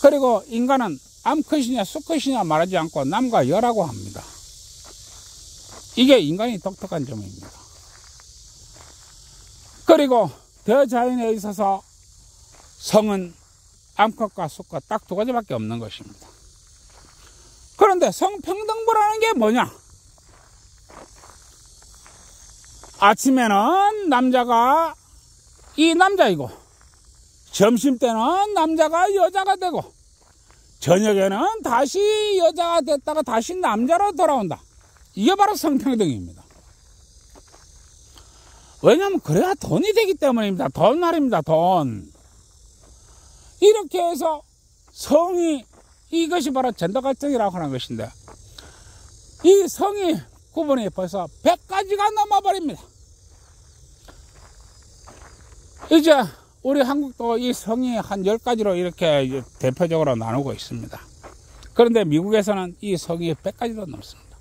그리고 인간은 암컷이냐 수컷이냐 말하지 않고 남과 여라고 합니다. 이게 인간이 독특한 점입니다. 그리고 대자연에 있어서 성은 암컷과 수컷 딱 2가지밖에 없는 것입니다. 그런데 성평등부라는 게 뭐냐? 아침에는 남자가 이 남자이고 점심때는 남자가 여자가 되고 저녁에는 다시 여자가 됐다가 다시 남자로 돌아온다. 이게 바로 성평등입니다. 왜냐하면 그래야 돈이 되기 때문입니다. 돈 말입니다. 돈. 이렇게 해서 성이 이것이 바로 젠더 갈등이라고 하는 것인데 이 성이 구분이 벌써 100가지가 넘어버립니다. 이제 우리 한국도 이 성이 한 10가지로 이렇게 대표적으로 나누고 있습니다. 그런데 미국에서는 이 성이 100가지도 넘습니다.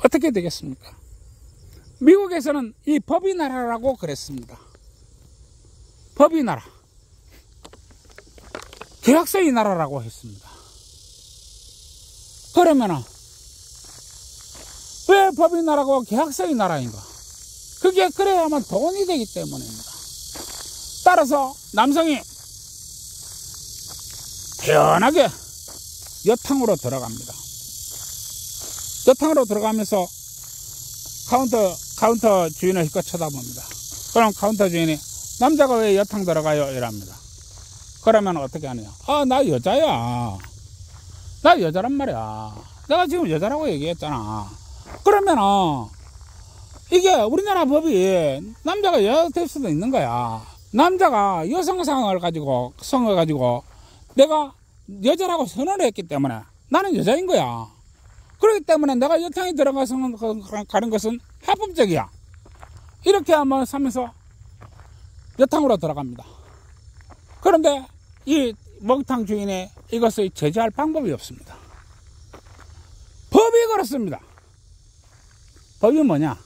어떻게 되겠습니까? 미국에서는 이 법이 나라라고 그랬습니다. 법이 나라. 계약서의 나라라고 했습니다. 그러면은 왜 법이 나라고 계약서의 나라인가? 그게 그래야만 돈이 되기 때문입니다. 따라서 남성이 편하게 여탕으로 들어갑니다. 여탕으로 들어가면서 카운터 주인을 힐끗 쳐다봅니다. 그럼 카운터 주인이 남자가 왜 여탕 들어가요? 이랍니다. 그러면 어떻게 하느냐? 나 여자야. 나 여자란 말이야. 내가 지금 여자라고 얘기했잖아. 그러면은 이게 우리나라 법이 남자가 여자 될 수도 있는 거야. 남자가 여성상을 가지고 성을 가지고 내가 여자라고 선언을 했기 때문에 나는 여자인 거야. 그렇기 때문에 내가 여탕에 들어가서 가는 것은 합법적이야. 이렇게 한번 하면서 여탕으로 들어갑니다. 그런데 이 목욕탕 주인이 이것을 제재할 방법이 없습니다. 법이 그렇습니다. 법이 뭐냐?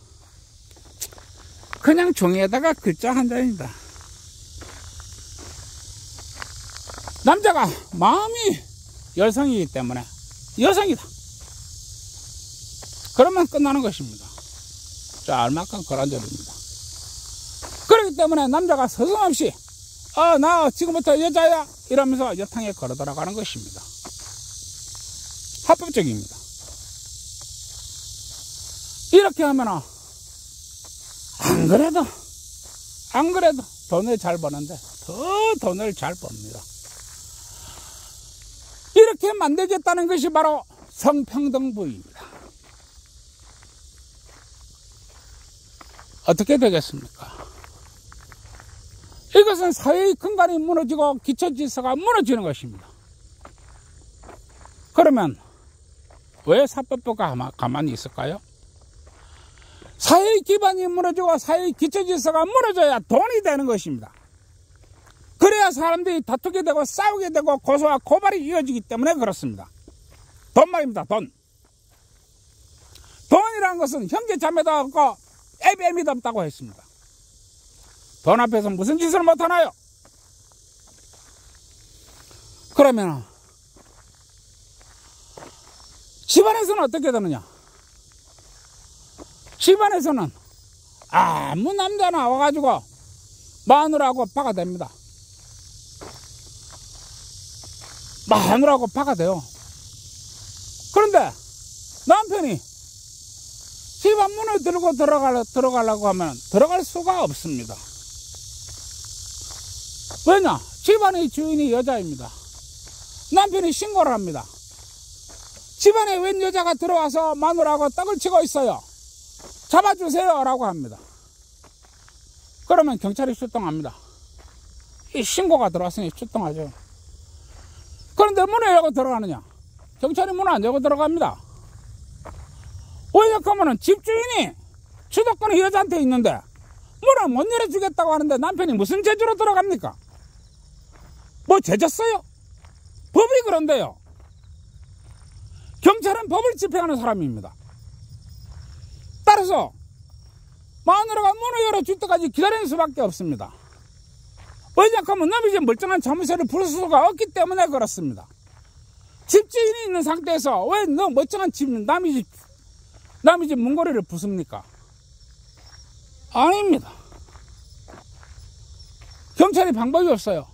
그냥 종이에다가 글자 한 장입니다. 남자가 마음이 여성이기 때문에 여성이다. 그러면 끝나는 것입니다. 짤막한 거란절입니다. 그렇기 때문에 남자가 서슴없이 나 지금부터 여자야 이러면서 여탕에 걸어 들어가는 것입니다. 합법적입니다. 이렇게 하면 안 그래도 돈을 잘 버는데 더 돈을 잘 법니다. 이렇게 만들겠다는 것이 바로 성평등부입니다. 어떻게 되겠습니까? 이것은 사회의 근간이 무너지고 기초질서가 무너지는 것입니다. 그러면 왜 사법부가 가만히 있을까요? 사회의 기반이 무너지고 사회의 기초질서가 무너져야 돈이 되는 것입니다. 그래야 사람들이 다투게 되고 싸우게 되고 고소와 고발이 이어지기 때문에 그렇습니다. 돈 말입니다. 돈. 돈이라는 것은 형제 자매도 없고 애비애미도 없다고 했습니다. 돈 앞에서 무슨 짓을 못하나요? 그러면 집안에서는 어떻게 되느냐? 집안에서는 아무 남자 나와가지고 마누라하고 박아댑니다. 마누라하고 박아대요. 그런데 남편이 집안 문을 들고 들어가려고 하면 들어갈 수가 없습니다. 왜냐? 집안의 주인이 여자입니다. 남편이 신고를 합니다. 집안에 웬 여자가 들어와서 마누라하고 떡을 치고 있어요. 잡아주세요 라고 합니다. 그러면 경찰이 출동합니다. 이 신고가 들어왔으니 출동하죠. 그런데 문을 열고 들어가느냐? 경찰이 문을 안 열고 들어갑니다. 왜냐하면 집주인이 주도권이 여자한테 있는데 문을 못 열어주겠다고 하는데 남편이 무슨 재주로 들어갑니까? 뭐 죄졌어요? 법이 그런데요. 경찰은 법을 집행하는 사람입니다. 따라서 마누라가 문을 열어줄 때까지 기다리는 수밖에 없습니다. 왜냐하면 남이 이제 멀쩡한 자물쇠를 부를 수가 없기 때문에 그렇습니다. 집주인이 있는 상태에서 왜 너 멀쩡한 남이 집 문고리를 부숩니까? 아닙니다. 경찰이 방법이 없어요.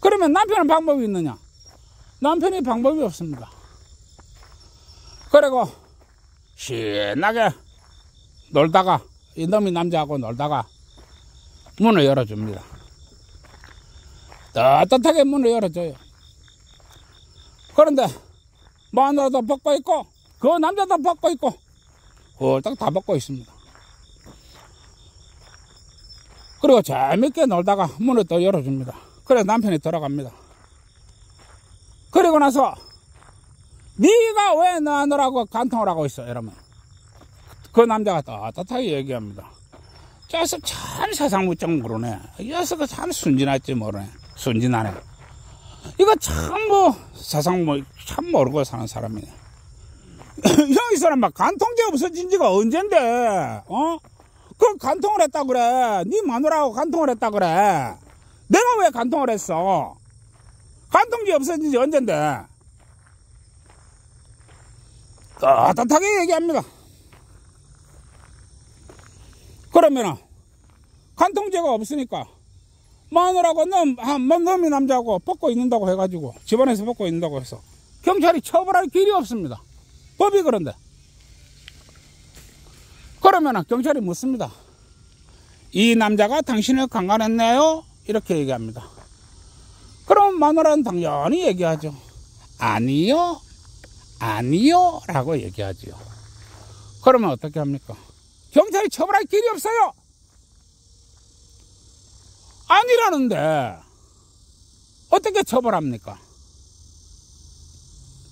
그러면 남편은 방법이 있느냐? 남편이 방법이 없습니다. 그리고 신나게 놀다가 이놈이 남자하고 놀다가 문을 열어줍니다. 따뜻하게 문을 열어줘요. 그런데 마누라도 벗고 있고 그 남자도 벗고 있고 홀딱 다 벗고 있습니다. 그리고 재밌게 놀다가 문을 또 열어줍니다. 그래서 남편이 들어갑니다. 그리고 나서 네가 왜 나누라고 간통을 하고 있어? 이러면 그 남자가 따뜻하게 얘기합니다. 저 녀석 참 세상 무척 모르네. 이 녀석은 참 순진할지 모르네. 순진하네. 이거 참 세상 참 모르고 사는 사람이네. 형, 이 사람 막 간통죄 없어진 지가 언젠데, 그 간통을 했다 그래. 네 마누라하고 간통을 했다 그래. 내가 왜 간통을 했어? 간통죄 없어진 지 언젠데. 따뜻하게 얘기합니다. 그러면 간통죄가 없으니까 마누라고 놈이 남자하고 벗고 있는다고 해가지고 집안에서 벗고 있는다고 해서 경찰이 처벌할 길이 없습니다. 법이 그런데. 그러면 경찰이 묻습니다. 이 남자가 당신을 강간했나요? 이렇게 얘기합니다. 그럼 마누라는 당연히 얘기하죠. 아니요, 아니요 라고 얘기하지요. 그러면 어떻게 합니까? 경찰이 처벌할 길이 없어요. 아니라는데 어떻게 처벌합니까?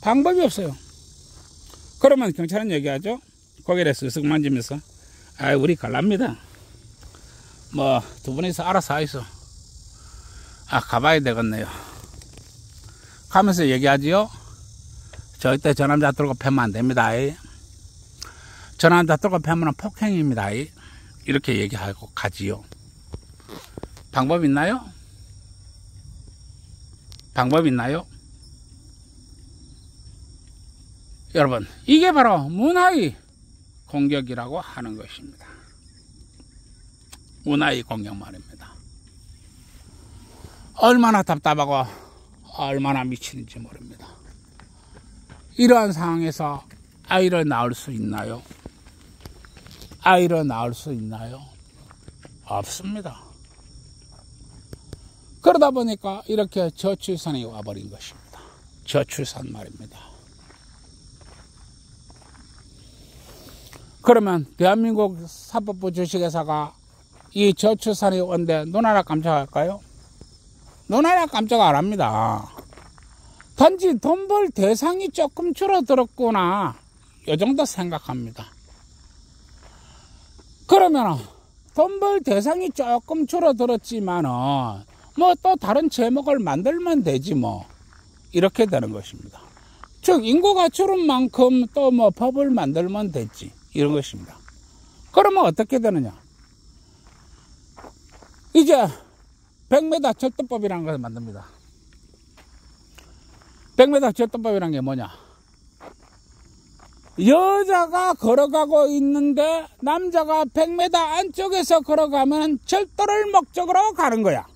방법이 없어요. 그러면 경찰은 얘기하죠. 고개를 쓱쓱 만지면서 우리 갈랍니다. 뭐 두 분이서 알아서 하이소. 가봐야 되겠네요. 가면서 얘기하지요. 절대 저 남자 들고 패면 안 됩니다. 저 남자 들고 패면 폭행입니다. 이렇게 얘기하고 가지요. 방법 있나요? 방법 있나요? 여러분, 이게 바로 문화의 공격이라고 하는 것입니다. 문화의 공격 말입니다. 얼마나 답답하고 얼마나 미치는지 모릅니다. 이러한 상황에서 아이를 낳을 수 있나요? 아이를 낳을 수 있나요? 없습니다. 그러다 보니까 이렇게 저출산이 와버린 것입니다. 저출산 말입니다. 그러면 대한민국 사법부 주식회사가 이 저출산이 온데 눈하나 깜짝할까요? 눈하나 깜짝 안 합니다. 단지 돈 벌 대상이 조금 줄어들었구나, 이 정도 생각합니다. 그러면 돈 벌 대상이 조금 줄어들었지만은 뭐 또 다른 제목을 만들면 되지 뭐, 이렇게 되는 것입니다. 즉 인구가 줄은 만큼 또 뭐 법을 만들면 되지, 이런 것입니다. 그러면 어떻게 되느냐? 이제 100m 절도법이라는 것을 만듭니다. 100m 절도법이라는 게 뭐냐? 여자가 걸어가고 있는데 남자가 100m 안쪽에서 걸어가면 절도를 목적으로 가는 거야.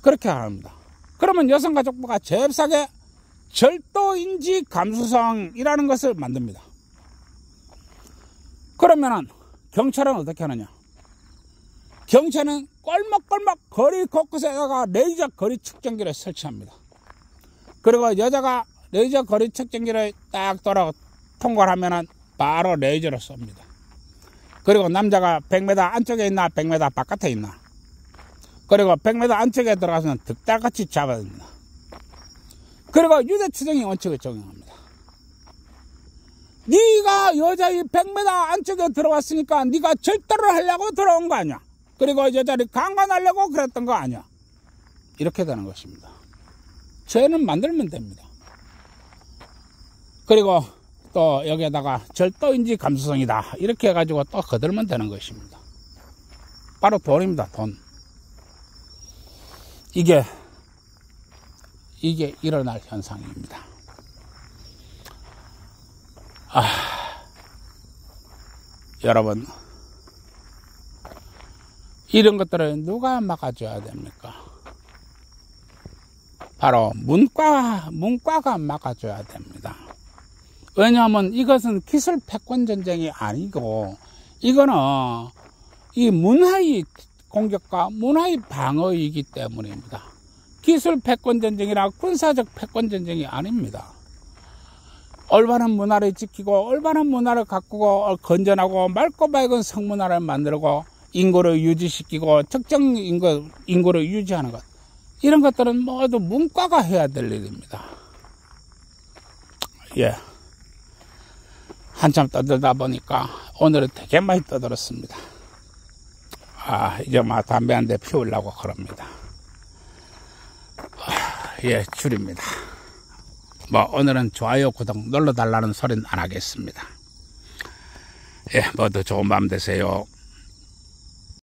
그렇게 합니다. 그러면 여성가족부가 잽싸게 절도인지 감수성이라는 것을 만듭니다. 그러면은 경찰은 어떻게 하느냐? 경찰은 꼴목꼴목 거리 곳곳에다가 레이저 거리 측정기를 설치합니다. 그리고 여자가 레이저 거리 측정기를 딱 돌아 통과를 하면은 바로 레이저로 쏩니다. 그리고 남자가 100m 안쪽에 있나 100m 바깥에 있나, 그리고 100m 안쪽에 들어가서는 득달같이 잡아냅니다. 그리고 유죄추정의 원칙을 적용합니다. 네가 여자의 100m 안쪽에 들어왔으니까 네가 절도를 하려고 들어온 거 아니야. 그리고 여자를 강간하려고 그랬던 거 아니야. 이렇게 되는 것입니다. 죄는 만들면 됩니다. 그리고 또 여기에다가 절도인지 감수성이다, 이렇게 해가지고 또 거들면 되는 것입니다. 바로 돈입니다. 돈. 이게 일어날 현상입니다. 여러분, 이런 것들을 누가 막아줘야 됩니까? 바로 문과가 막아줘야 됩니다. 왜냐하면 이것은 기술 패권 전쟁이 아니고, 이거는 이 문화의 공격과 문화의 방어이기 때문입니다. 기술 패권 전쟁이나 군사적 패권 전쟁이 아닙니다. 올바른 문화를 지키고 올바른 문화를 가꾸고 건전하고 맑고 밝은 성문화를 만들고 인구를 유지시키고 적정 인구를 유지하는 것, 이런 것들은 모두 문과가 해야 될 일입니다. 한참 떠들다 보니까 오늘은 되게 많이 떠들었습니다. 이제 막 담배 한 대 피우려고 그럽니다. 줄입니다. 오늘은 좋아요, 구독 눌러달라는 소리는 안 하겠습니다. 모두 좋은 밤 되세요.